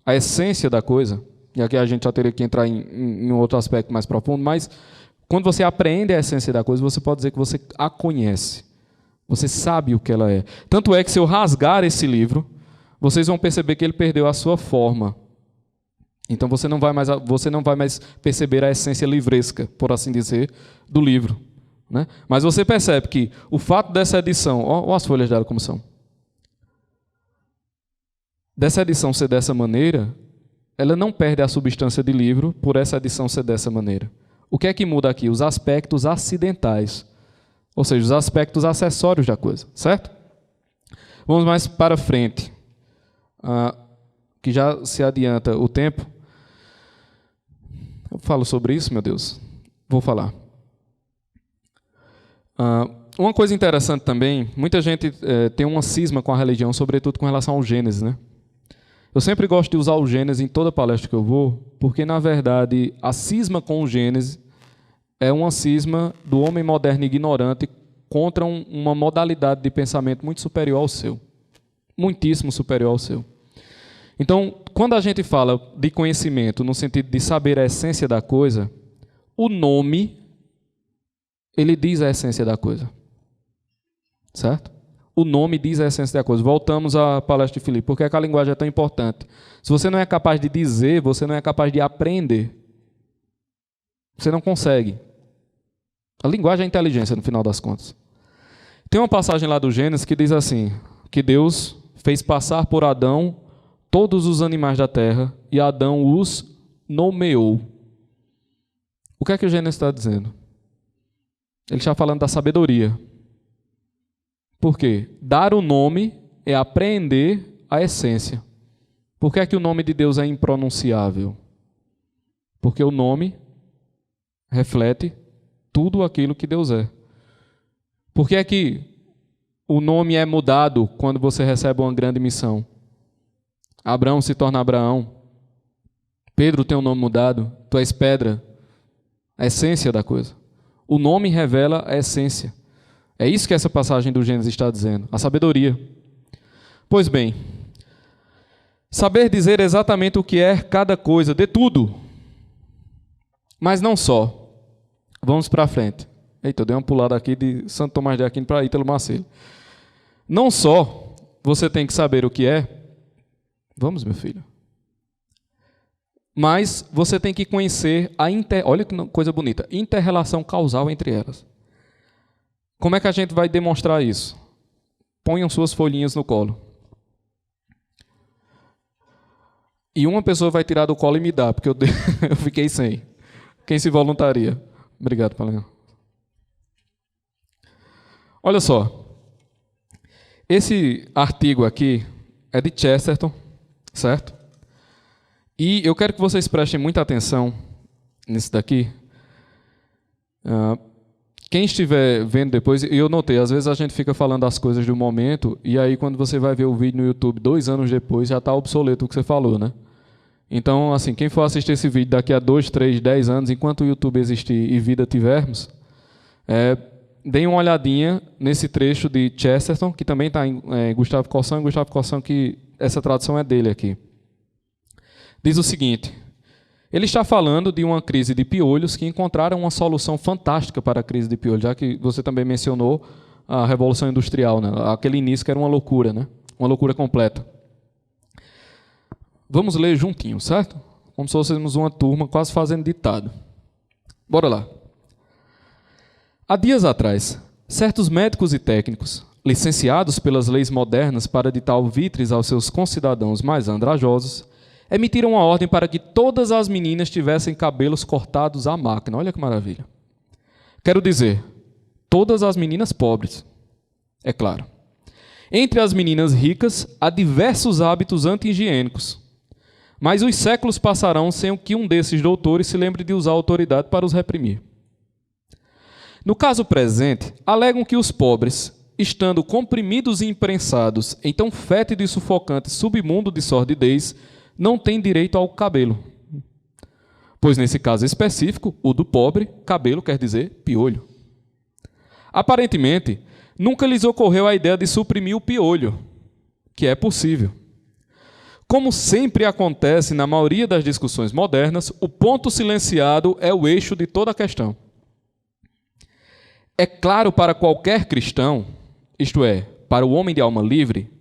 a essência da coisa, e aqui a gente já teria que entrar em outro aspecto mais profundo, mas quando você apreende a essência da coisa, você pode dizer que você a conhece. Você sabe o que ela é. Tanto é que se eu rasgar esse livro, vocês vão perceber que ele perdeu a sua forma. Então você não vai mais perceber a essência livresca, por assim dizer, do livro. Né? Mas você percebe que o fato dessa edição, ó as folhas dela como são, dessa edição ser dessa maneira, ela não perde a substância de livro por essa edição ser dessa maneira. O que é que muda aqui? Os aspectos acidentais, ou seja, os aspectos acessórios da coisa, certo? Vamos mais para frente, que já se adianta o tempo. Eu falo sobre isso, meu Deus? Vou falar. Uma coisa interessante também, muita gente tem uma cisma com a religião, sobretudo com relação ao Gênesis, né? Eu sempre gosto de usar o Gênesis em toda palestra que eu vou, porque, na verdade, a cisma com o Gênesis é uma cisma do homem moderno ignorante contra uma modalidade de pensamento muito superior ao seu. Muitíssimo superior ao seu. Então, quando a gente fala de conhecimento no sentido de saber a essência da coisa, o nome, ele diz a essência da coisa. Certo? O nome diz a essência da coisa. Voltamos à palestra de Filipe. Por que é que a linguagem é tão importante? Se você não é capaz de dizer, você não é capaz de aprender. Você não consegue. A linguagem é inteligência, no final das contas. Tem uma passagem lá do Gênesis que diz assim, que Deus fez passar por Adão todos os animais da terra e Adão os nomeou. O que é que o Gênesis está dizendo? Ele está falando da sabedoria. Por quê? Dar o nome é apreender a essência. Por que é que o nome de Deus é impronunciável? Porque o nome reflete tudo aquilo que Deus é. Por que é que o nome é mudado quando você recebe uma grande missão? Abraão se torna Abraão. Pedro tem o nome mudado. Tu és pedra. A essência da coisa. O nome revela a essência. É isso que essa passagem do Gênesis está dizendo. A sabedoria. Pois bem, saber dizer exatamente o que é cada coisa, de tudo. Mas não só. Vamos para frente. Eita, eu dei uma pulada aqui de Santo Tomás de Aquino para Ítalo Marcelo. Não só você tem que saber o que é. Vamos, meu filho. Mas você tem que conhecer olha que coisa bonita, inter-relação causal entre elas. Como é que a gente vai demonstrar isso? Ponham suas folhinhas no colo. E uma pessoa vai tirar do colo e me dar, porque eu fiquei sem. Quem se voluntaria? Obrigado, Paulinho. Olha só. Esse artigo aqui é de Chesterton, certo? E eu quero que vocês prestem muita atenção nisso daqui. Quem estiver vendo depois, e eu notei, às vezes a gente fica falando as coisas do momento, e aí quando você vai ver o vídeo no YouTube 2 anos depois, já está obsoleto o que você falou, né? Então, assim, quem for assistir esse vídeo daqui a 2, 3, 10 anos, enquanto o YouTube existir e vida tivermos, deem uma olhadinha nesse trecho de Chesterton, que também está em Gustavo Corsão, que essa tradução é dele aqui. Diz o seguinte: ele está falando de uma crise de piolhos que encontraram uma solução fantástica para a crise de piolhos, já que você também mencionou a Revolução Industrial, né? Aquele início que era uma loucura, né? Uma loucura completa. Vamos ler juntinho, certo? Como se fôssemos uma turma quase fazendo ditado. Bora lá. Há dias atrás, certos médicos e técnicos, licenciados pelas leis modernas para ditar alvitres aos seus concidadãos mais andrajosos, emitiram uma ordem para que todas as meninas tivessem cabelos cortados à máquina. Olha que maravilha. Quero dizer, todas as meninas pobres, é claro. Entre as meninas ricas, há diversos hábitos anti-higiênicos. Mas os séculos passarão sem que um desses doutores se lembre de usar a autoridade para os reprimir. No caso presente, alegam que os pobres, estando comprimidos e imprensados em tão fétido e sufocante submundo de sordidez, não têm direito ao cabelo. Pois, nesse caso específico, o do pobre, cabelo quer dizer piolho. Aparentemente, nunca lhes ocorreu a ideia de suprimir o piolho, que é possível. Como sempre acontece na maioria das discussões modernas, o ponto silenciado é o eixo de toda a questão. É claro para qualquer cristão, isto é, para o homem de alma livre,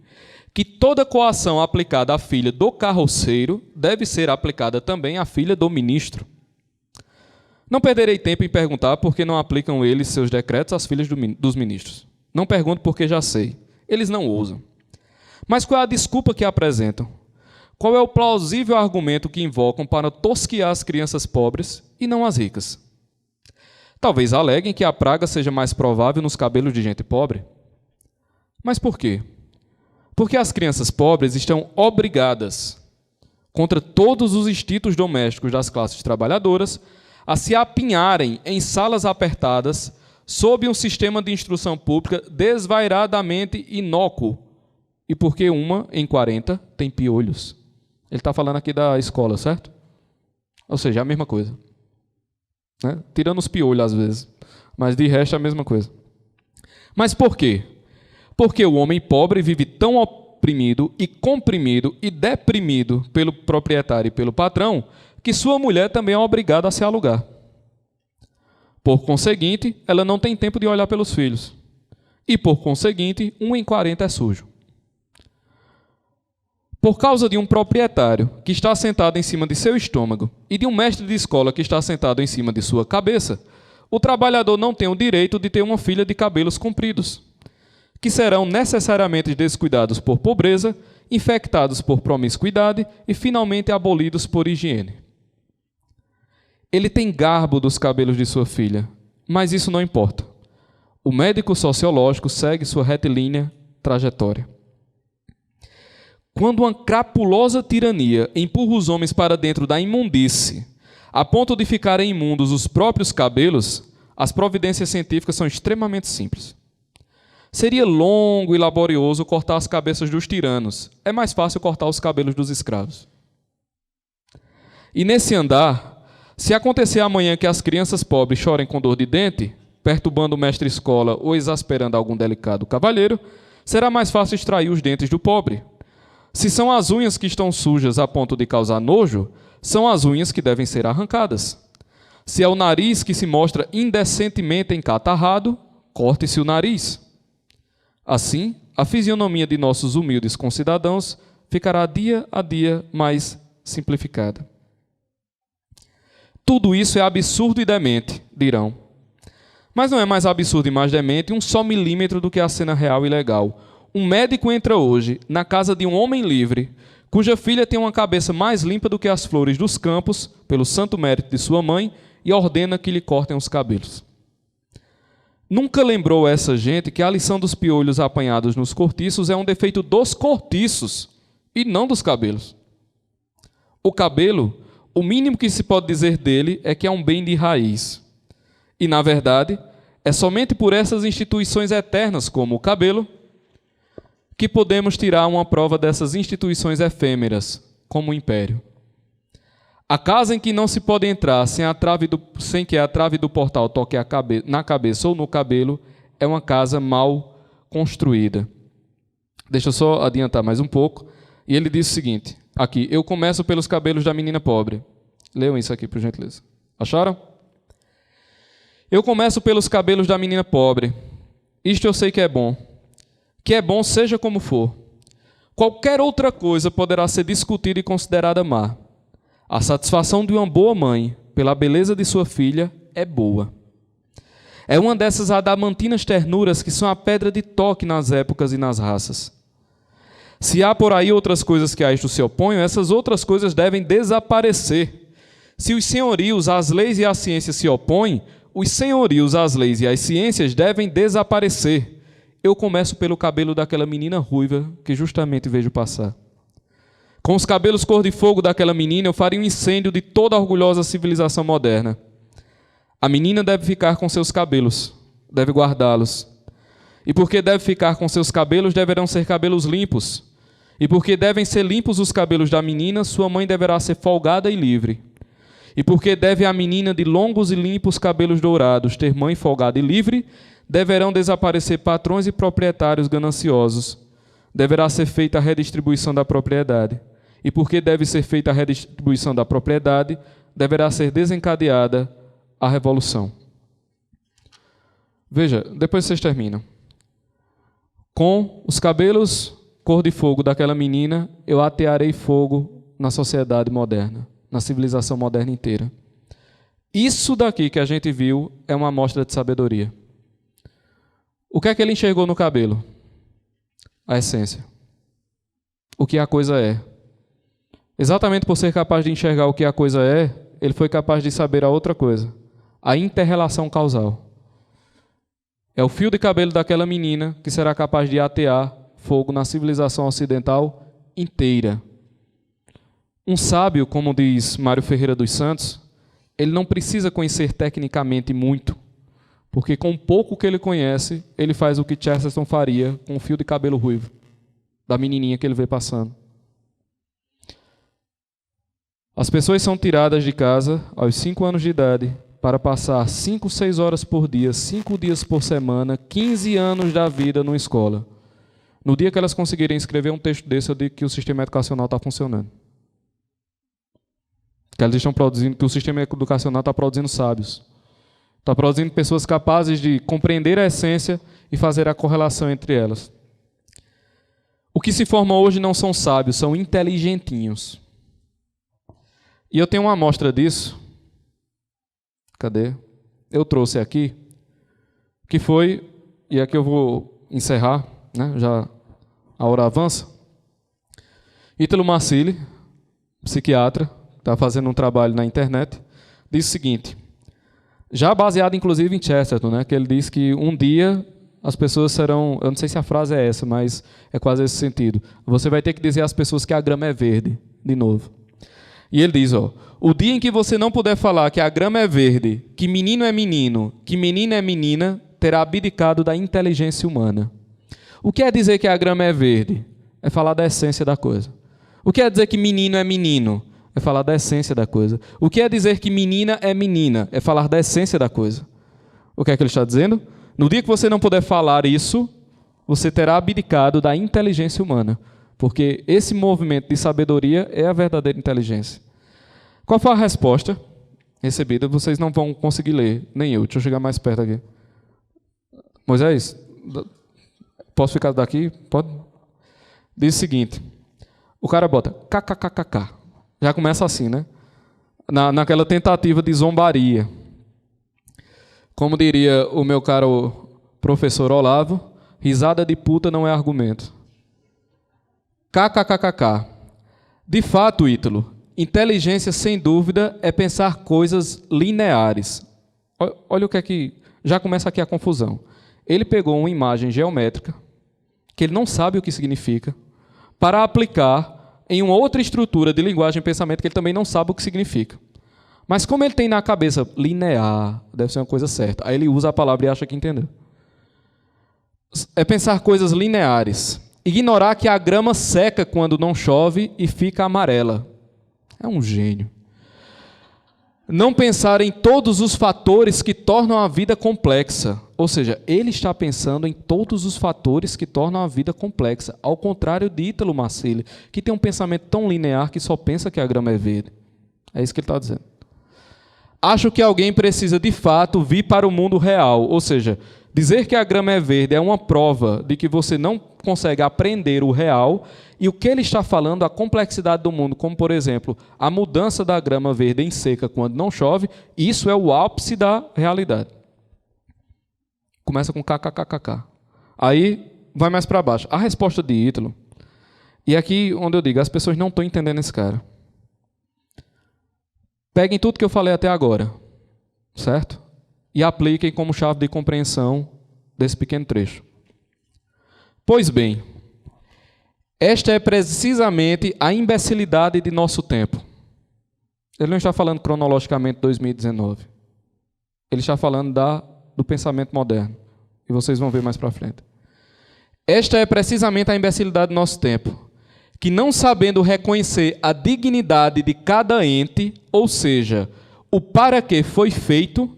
que toda coação aplicada à filha do carroceiro deve ser aplicada também à filha do ministro. Não perderei tempo em perguntar por que não aplicam eles seus decretos às filhas dos ministros. Não pergunto porque já sei. Eles não ousam. Mas qual é a desculpa que apresentam? Qual é o plausível argumento que invocam para tosquiar as crianças pobres e não as ricas? Talvez aleguem que a praga seja mais provável nos cabelos de gente pobre. Mas por quê? Porque as crianças pobres estão obrigadas, contra todos os instintos domésticos das classes trabalhadoras, a se apinharem em salas apertadas sob um sistema de instrução pública desvairadamente inócuo, e porque uma em 40 tem piolhos. Ele está falando aqui da escola, certo? Ou seja, é a mesma coisa. Né? Tirando os piolhos às vezes. Mas de resto é a mesma coisa. Mas por quê? Porque o homem pobre vive tão oprimido e comprimido e deprimido pelo proprietário e pelo patrão que sua mulher também é obrigada a se alugar. Por conseguinte, ela não tem tempo de olhar pelos filhos. E por conseguinte, 1 em 40 é sujo. Por causa de um proprietário que está sentado em cima de seu estômago e de um mestre de escola que está sentado em cima de sua cabeça, o trabalhador não tem o direito de ter uma filha de cabelos compridos, que serão necessariamente descuidados por pobreza, infectados por promiscuidade e finalmente abolidos por higiene. Ele tem garbo dos cabelos de sua filha, mas isso não importa. O médico sociológico segue sua retilínea trajetória. Quando uma crapulosa tirania empurra os homens para dentro da imundície, a ponto de ficarem imundos os próprios cabelos, as providências científicas são extremamente simples. Seria longo e laborioso cortar as cabeças dos tiranos. É mais fácil cortar os cabelos dos escravos. E nesse andar, se acontecer amanhã que as crianças pobres chorem com dor de dente, perturbando o mestre-escola ou exasperando algum delicado cavalheiro, será mais fácil extrair os dentes do pobre. Se são as unhas que estão sujas a ponto de causar nojo, são as unhas que devem ser arrancadas. Se é o nariz que se mostra indecentemente encatarrado, corte-se o nariz. Assim, a fisionomia de nossos humildes concidadãos ficará dia a dia mais simplificada. Tudo isso é absurdo e demente, dirão. Mas não é mais absurdo e mais demente um só milímetro do que a cena real e legal. Um médico entra hoje na casa de um homem livre, cuja filha tem uma cabeça mais limpa do que as flores dos campos, pelo santo mérito de sua mãe, e ordena que lhe cortem os cabelos. Nunca lembrou essa gente que a lição dos piolhos apanhados nos cortiços é um defeito dos cortiços e não dos cabelos. O cabelo, o mínimo que se pode dizer dele é que é um bem de raiz. E, na verdade, é somente por essas instituições eternas, como o cabelo, que podemos tirar uma prova dessas instituições efêmeras, como o império. A casa em que não se pode entrar sem que a trave do portal toque na cabeça ou no cabelo é uma casa mal construída. Deixa eu só adiantar mais um pouco. E ele diz o seguinte, aqui, eu começo pelos cabelos da menina pobre. Leiam isso aqui, por gentileza. Acharam? Eu começo pelos cabelos da menina pobre. Isto eu sei que é bom. Que é bom seja como for. Qualquer outra coisa poderá ser discutida e considerada má. A satisfação de uma boa mãe pela beleza de sua filha é boa. É uma dessas adamantinas ternuras que são a pedra de toque nas épocas e nas raças. Se há por aí outras coisas que a isto se oponham, essas outras coisas devem desaparecer. Se os senhorios, as leis e a ciência se opõem, os senhorios, as leis e as ciências devem desaparecer. Eu começo pelo cabelo daquela menina ruiva que justamente vejo passar. Com os cabelos cor de fogo daquela menina, eu faria um incêndio de toda a orgulhosa civilização moderna. A menina deve ficar com seus cabelos, deve guardá-los. E porque deve ficar com seus cabelos, deverão ser cabelos limpos. E porque devem ser limpos os cabelos da menina, sua mãe deverá ser folgada e livre. E porque deve a menina de longos e limpos cabelos dourados ter mãe folgada e livre, deverão desaparecer patrões e proprietários gananciosos. Deverá ser feita a redistribuição da propriedade. E porque deve ser feita a redistribuição da propriedade, deverá ser desencadeada a revolução. Veja, depois vocês terminam. Com os cabelos cor de fogo daquela menina, eu atearei fogo na sociedade moderna, na civilização moderna inteira. Isso daqui que a gente viu é uma amostra de sabedoria. O que é que ele enxergou no cabelo? A essência. O que a coisa é. Exatamente por ser capaz de enxergar o que a coisa é, ele foi capaz de saber a outra coisa, a inter-relação causal. É o fio de cabelo daquela menina que será capaz de atear fogo na civilização ocidental inteira. Um sábio, como diz Mário Ferreira dos Santos, ele não precisa conhecer tecnicamente muito, porque com pouco que ele conhece, ele faz o que Chesterton faria com o fio de cabelo ruivo da menininha que ele vê passando. As pessoas são tiradas de casa aos 5 anos de idade para passar 5, 6 horas por dia, 5 dias por semana, 15 anos da vida numa escola. No dia que elas conseguirem escrever um texto desse, eu digo que o sistema educacional está funcionando. Que elas estão produzindo, que o sistema educacional está produzindo sábios. Está produzindo pessoas capazes de compreender a essência e fazer a correlação entre elas. O que se forma hoje não são sábios, são inteligentinhos. E eu tenho uma amostra disso. Cadê? Eu trouxe aqui, que foi, e aqui eu vou encerrar, né? Já a hora avança. Ítalo Marcilli, psiquiatra, está fazendo um trabalho na internet, diz o seguinte, já baseado inclusive em Chesterton, né? Que ele diz que um dia as pessoas serão, eu não sei se a frase é essa, mas é quase esse sentido. Você vai ter que dizer às pessoas que a grama é verde, de novo. E ele diz, o dia em que você não puder falar que a grama é verde, que menino é menino, que menina é menina, terá abdicado da inteligência humana. O que é dizer que a grama é verde? É falar da essência da coisa. O que é dizer que menino é menino? É falar da essência da coisa. O que é dizer que menina é menina? É falar da essência da coisa. O que é que ele está dizendo? No dia que você não puder falar isso, você terá abdicado da inteligência humana. Porque esse movimento de sabedoria é a verdadeira inteligência. Qual foi a resposta recebida? Vocês não vão conseguir ler, nem eu. Deixa eu chegar mais perto aqui. Moisés, posso ficar daqui? Pode? Diz o seguinte, o cara bota kkkk. Já começa assim, né? Naquela tentativa de zombaria. Como diria o meu caro professor Olavo, risada de puta não é argumento. KKKKK. De fato, Ítalo, inteligência, sem dúvida, é pensar coisas lineares. Olha o que é que... Já começa aqui a confusão. Ele pegou uma imagem geométrica, que ele não sabe o que significa, para aplicar em uma outra estrutura de linguagem e pensamento que ele também não sabe o que significa. Mas como ele tem na cabeça linear, deve ser uma coisa certa, aí ele usa a palavra e acha que entendeu. É pensar coisas lineares. Ignorar que a grama seca quando não chove e fica amarela. É um gênio. Não pensar em todos os fatores que tornam a vida complexa. Ou seja, ele está pensando em todos os fatores que tornam a vida complexa. Ao contrário de Ítalo Marcilli, que tem um pensamento tão linear que só pensa que a grama é verde. É isso que ele está dizendo. Acho que alguém precisa, de fato, vir para o mundo real. Ou seja, dizer que a grama é verde é uma prova de que você não consegue aprender o real, e o que ele está falando, a complexidade do mundo, como, por exemplo, a mudança da grama verde em seca quando não chove, isso é o ápice da realidade. Começa com kkkk. Aí vai mais para baixo. A resposta de Ítalo, e aqui onde eu digo, as pessoas não estão entendendo esse cara. Peguem tudo que eu falei até agora, certo? E apliquem como chave de compreensão desse pequeno trecho. Pois bem, esta é precisamente a imbecilidade de nosso tempo. Ele não está falando cronologicamente de 2019. Ele está falando do pensamento moderno. E vocês vão ver mais para frente. Esta é precisamente a imbecilidade do nosso tempo, que não sabendo reconhecer a dignidade de cada ente, ou seja, o para que foi feito,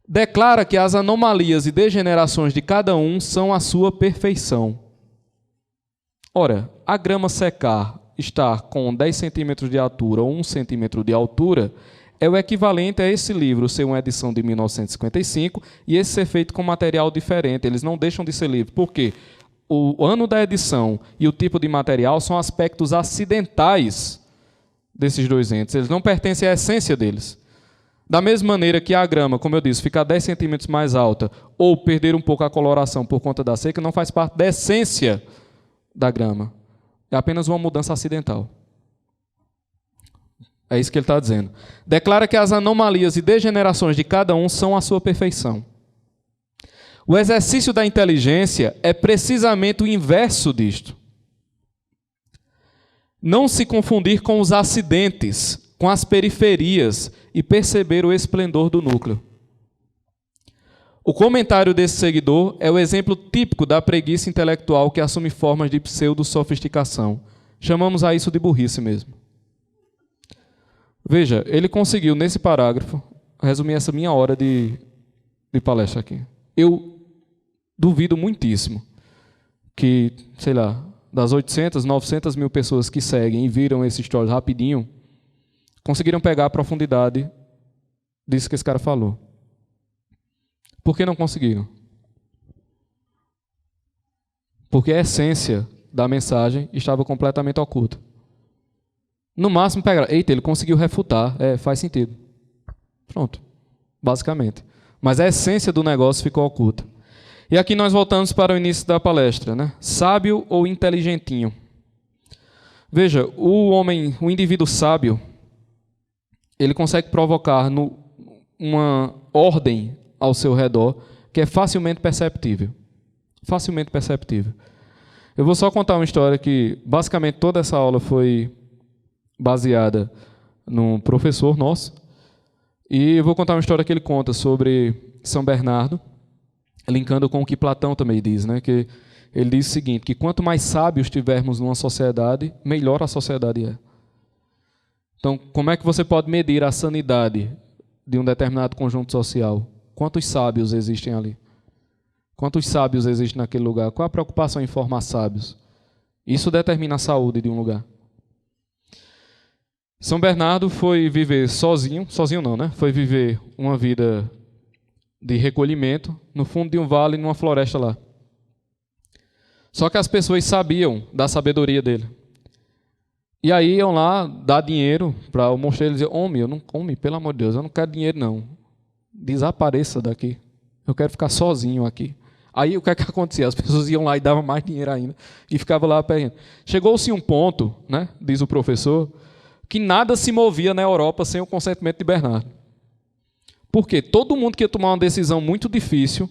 declara que as anomalias e degenerações de cada um são a sua perfeição. Ora, a grama secar, estar com 10 centímetros de altura ou 1 centímetro de altura, é o equivalente a esse livro ser uma edição de 1955 e esse ser feito com material diferente. Eles não deixam de ser livro. Por quê? O ano da edição e o tipo de material são aspectos acidentais desses dois entes. Eles não pertencem à essência deles. Da mesma maneira que a grama, como eu disse, ficar 10 centímetros mais alta ou perder um pouco a coloração por conta da seca, não faz parte da essência da grama. É apenas uma mudança acidental. É isso que ele está dizendo. Declara que as anomalias e degenerações de cada um são a sua perfeição. O exercício da inteligência é precisamente o inverso disto. Não se confundir com os acidentes, com as periferias e perceber o esplendor do núcleo. O comentário desse seguidor é o exemplo típico da preguiça intelectual que assume formas de pseudo-sofisticação. Chamamos a isso de burrice mesmo. Veja, ele conseguiu, nesse parágrafo, resumir essa minha hora de palestra aqui. Eu duvido muitíssimo que, sei lá, das 800, 900 mil pessoas que seguem e viram esse stories rapidinho, conseguiram pegar a profundidade disso que esse cara falou. Por que não conseguiram? Porque a essência da mensagem estava completamente oculta. No máximo, pegaram, eita, ele conseguiu refutar, faz sentido. Pronto, basicamente. Mas a essência do negócio ficou oculta. E aqui nós voltamos para o início da palestra, né? Sábio ou inteligentinho? Veja, o indivíduo sábio, ele consegue provocar uma ordem ao seu redor que é facilmente perceptível. Facilmente perceptível. Eu vou só contar uma história que, basicamente, toda essa aula foi baseada num professor nosso. E eu vou contar uma história que ele conta sobre São Bernardo, linkando com o que Platão também diz, né? Que ele diz o seguinte, que quanto mais sábios tivermos numa sociedade, melhor a sociedade é. Então, como é que você pode medir a sanidade de um determinado conjunto social? Quantos sábios existem ali? Quantos sábios existem naquele lugar? Qual a preocupação em formar sábios? Isso determina a saúde de um lugar. São Bernardo foi viver sozinho não, né? Foi viver uma vida de recolhimento no fundo de um vale, numa floresta lá. Só que as pessoas sabiam da sabedoria dele. E aí iam lá dar dinheiro para o mosteiro e dizer, homem, pelo amor de Deus, eu não quero dinheiro não. Desapareça daqui. Eu quero ficar sozinho aqui. Aí o que é que acontecia? As pessoas iam lá e davam mais dinheiro ainda. E ficava lá perdendo. Chegou-se um ponto, né, diz o professor, que nada se movia na Europa sem o consentimento de Bernardo. Por quê? Todo mundo que ia tomar uma decisão muito difícil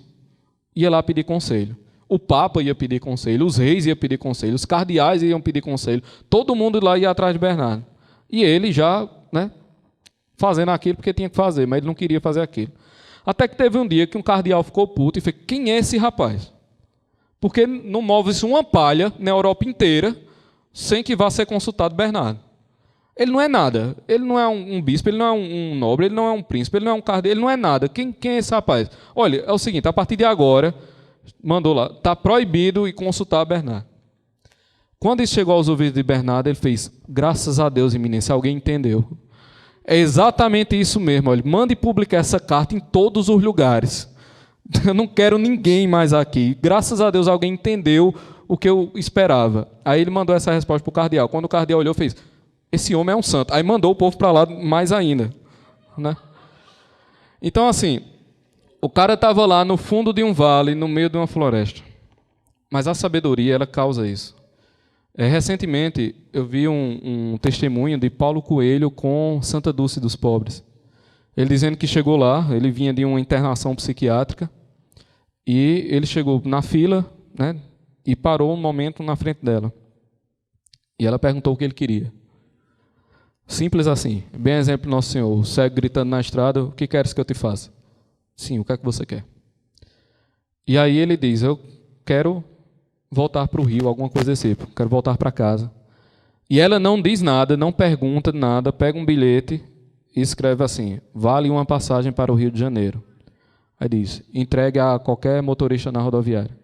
ia lá pedir conselho. O Papa ia pedir conselho, os reis iam pedir conselho, os cardeais iam pedir conselho. Todo mundo lá ia atrás de Bernardo. E ele já, né, fazendo aquilo porque tinha que fazer, mas ele não queria fazer aquilo. Até que teve um dia que um cardeal ficou puto e fez, quem é esse rapaz? Porque não move-se uma palha na Europa inteira sem que vá ser consultado Bernardo. Ele não é nada. Ele não é um bispo, ele não é um nobre, ele não é um príncipe, ele não é um cardeal, ele não é nada. Quem é esse rapaz? Olha, é o seguinte, a partir de agora, mandou lá, está proibido ir consultar Bernardo. Quando isso chegou aos ouvidos de Bernardo, ele fez, graças a Deus, eminência, alguém entendeu. É exatamente isso mesmo. Olha, mande publicar essa carta em todos os lugares. Eu não quero ninguém mais aqui. Graças a Deus, alguém entendeu o que eu esperava. Aí ele mandou essa resposta para o cardeal. Quando o cardeal olhou, fez, esse homem é um santo. Aí mandou o povo para lá mais ainda. Né? Então, assim, o cara estava lá no fundo de um vale, no meio de uma floresta. Mas a sabedoria, ela causa isso. Recentemente, eu vi um testemunho de Paulo Coelho com Santa Dulce dos Pobres. Ele dizendo que chegou lá, ele vinha de uma internação psiquiátrica, e ele chegou na fila, né, e parou um momento na frente dela. E ela perguntou o que ele queria. Simples assim, bem exemplo do Nosso Senhor, o cego gritando na estrada, o que queres que eu te faça? Sim, o que é que você quer? E aí ele diz, eu quero voltar para o Rio, alguma coisa desse tipo, quero voltar para casa. E ela não diz nada, não pergunta nada, pega um bilhete e escreve assim, vale uma passagem para o Rio de Janeiro. Aí diz, entregue a qualquer motorista na rodoviária.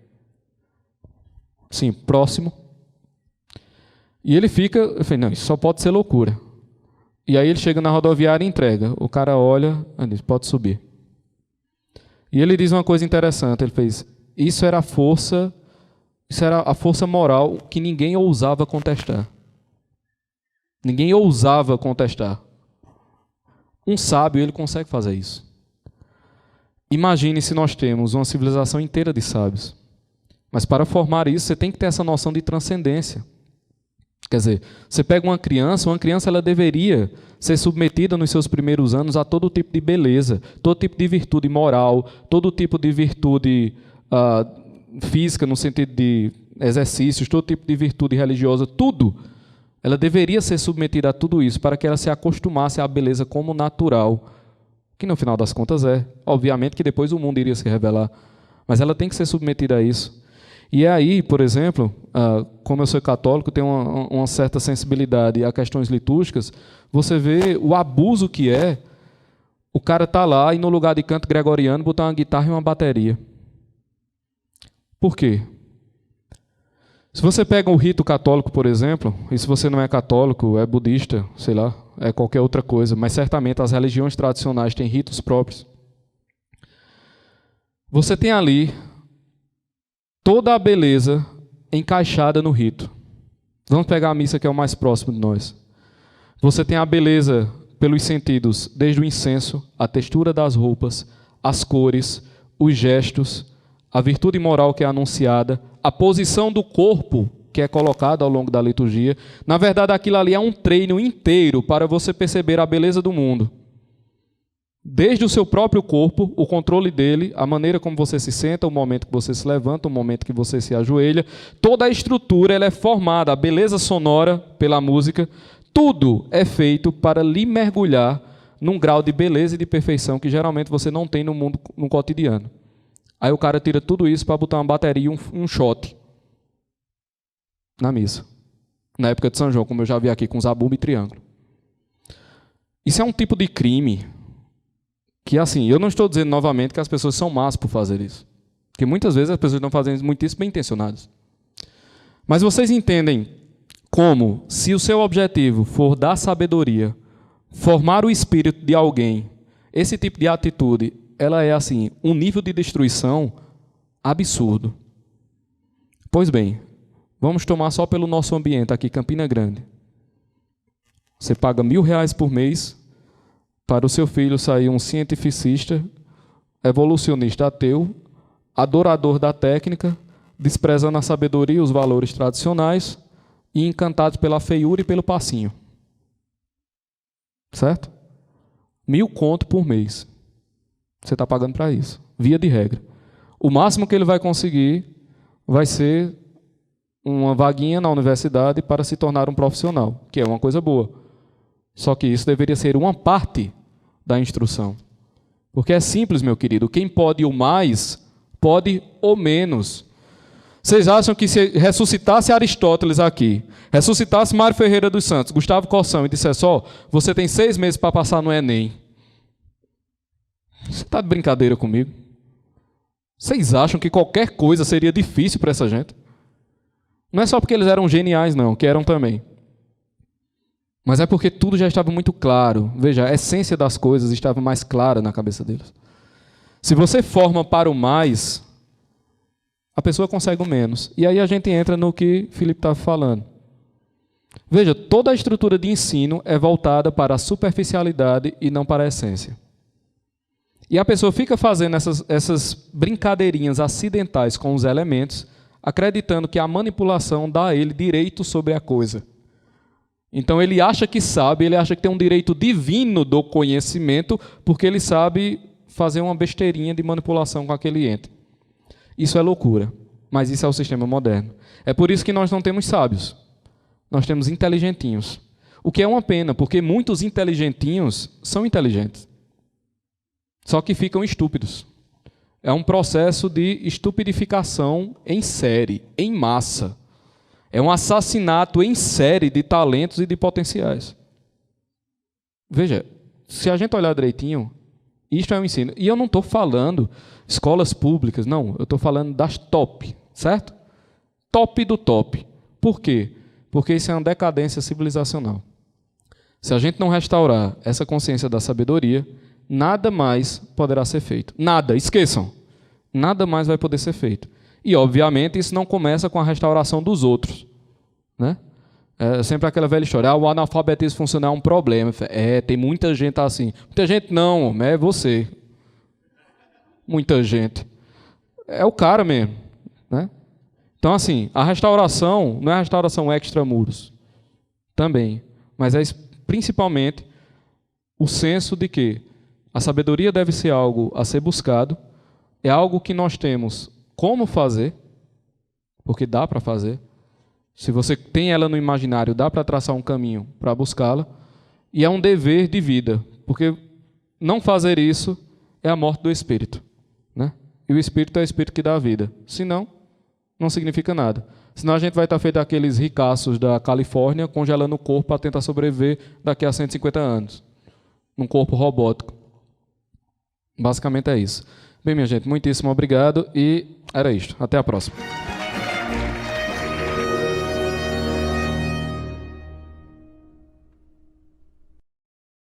Sim, próximo. E ele fica, eu falei, não, isso só pode ser loucura. E aí ele chega na rodoviária e entrega. O cara olha e diz, pode subir. E ele diz uma coisa interessante, ele fez, isso era a força moral que ninguém ousava contestar. Ninguém ousava contestar. Um sábio, ele consegue fazer isso. Imagine se nós temos uma civilização inteira de sábios. Mas para formar isso, você tem que ter essa noção de transcendência. Quer dizer, você pega uma criança ela deveria ser submetida nos seus primeiros anos a todo tipo de beleza, todo tipo de virtude moral, todo tipo de virtude física, no sentido de exercícios, todo tipo de virtude religiosa, tudo. Ela deveria ser submetida a tudo isso para que ela se acostumasse à beleza como natural, que no final das contas é. Obviamente que depois o mundo iria se revelar, mas ela tem que ser submetida a isso. E aí, por exemplo, como eu sou católico, tenho uma certa sensibilidade a questões litúrgicas, você vê o abuso que é o cara estar lá e no lugar de canto gregoriano botar uma guitarra e uma bateria. Por quê? Se você pega o rito católico, por exemplo, e se você não é católico, é budista, sei lá, é qualquer outra coisa, mas certamente as religiões tradicionais têm ritos próprios. Você tem ali toda a beleza encaixada no rito. Vamos pegar a missa, que é o mais próximo de nós. Você tem a beleza pelos sentidos, desde o incenso, a textura das roupas, as cores, os gestos, a virtude moral que é anunciada, a posição do corpo que é colocada ao longo da liturgia. Na verdade, aquilo ali é um treino inteiro para você perceber a beleza do mundo. Desde o seu próprio corpo, o controle dele, a maneira como você se senta, o momento que você se levanta, o momento que você se ajoelha, toda a estrutura ela é formada, a beleza sonora pela música, tudo é feito para lhe mergulhar num grau de beleza e de perfeição que geralmente você não tem no mundo, no cotidiano. Aí o cara tira tudo isso para botar uma bateria e um shot na missa. Na época de São João, como eu já vi aqui, com zabumba e triângulo. Isso é um tipo de crime que, assim, eu não estou dizendo novamente que as pessoas são más por fazer isso. Porque muitas vezes as pessoas estão fazendo muito isso bem intencionadas. Mas vocês entendem como, se o seu objetivo for dar sabedoria, formar o espírito de alguém, esse tipo de atitude, ela é, assim, um nível de destruição absurdo. Pois bem, vamos tomar só pelo nosso ambiente aqui, Campina Grande. Você paga R$1.000 por mês para o seu filho sair um cientificista, evolucionista ateu, adorador da técnica, desprezando a sabedoria e os valores tradicionais e encantado pela feiura e pelo passinho. Certo? 1.000 conto por mês. Você está pagando para isso, via de regra. O máximo que ele vai conseguir vai ser uma vaguinha na universidade para se tornar um profissional, que é uma coisa boa. Só que isso deveria ser uma parte da instrução. Porque é simples, meu querido, quem pode o mais, pode o menos. Vocês acham que se ressuscitasse Aristóteles aqui, ressuscitasse Mário Ferreira dos Santos, Gustavo Corsão e dissesse, você tem 6 meses para passar no Enem. Você está de brincadeira comigo? Vocês acham que qualquer coisa seria difícil para essa gente? Não é só porque eles eram geniais, não, que eram também. Mas é porque tudo já estava muito claro. Veja, a essência das coisas estava mais clara na cabeça deles. Se você forma para o mais, a pessoa consegue o menos. E aí a gente entra no que Filipe estava falando. Veja, toda a estrutura de ensino é voltada para a superficialidade e não para a essência. E a pessoa fica fazendo essas brincadeirinhas acidentais com os elementos, acreditando que a manipulação dá a ele direito sobre a coisa. Então ele acha que sabe, ele acha que tem um direito divino do conhecimento, porque ele sabe fazer uma besteirinha de manipulação com aquele ente. Isso é loucura, mas isso é o sistema moderno. É por isso que nós não temos sábios, nós temos inteligentinhos. O que é uma pena, porque muitos inteligentinhos são inteligentes, só que ficam estúpidos. É um processo de estupidificação em série, em massa. É um assassinato em série de talentos e de potenciais. Veja, se a gente olhar direitinho, isto é um ensino. E eu não estou falando escolas públicas, não. Eu estou falando das top, certo? Top do top. Por quê? Porque isso é uma decadência civilizacional. Se a gente não restaurar essa consciência da sabedoria, nada mais poderá ser feito. Nada, esqueçam. Nada mais vai poder ser feito. E, obviamente, isso não começa com a restauração dos outros. Né? É sempre aquela velha história. O analfabetismo funcional é um problema. Tem muita gente assim. Muita gente não, é você. Muita gente. É o cara mesmo. Né? Então, assim, a restauração não é a restauração extramuros. Também. Mas é principalmente o senso de que a sabedoria deve ser algo a ser buscado, é algo que nós temos como fazer, porque dá para fazer. Se você tem ela no imaginário, dá para traçar um caminho para buscá-la, e é um dever de vida, porque não fazer isso é a morte do espírito, né? E o espírito é o espírito que dá a vida. Se não, não significa nada. Senão a gente vai estar feito aqueles ricaços da Califórnia congelando o corpo para tentar sobreviver daqui a 150 anos. Num corpo robótico. Basicamente é isso. Bem, minha gente, muitíssimo obrigado e era isto. Até a próxima.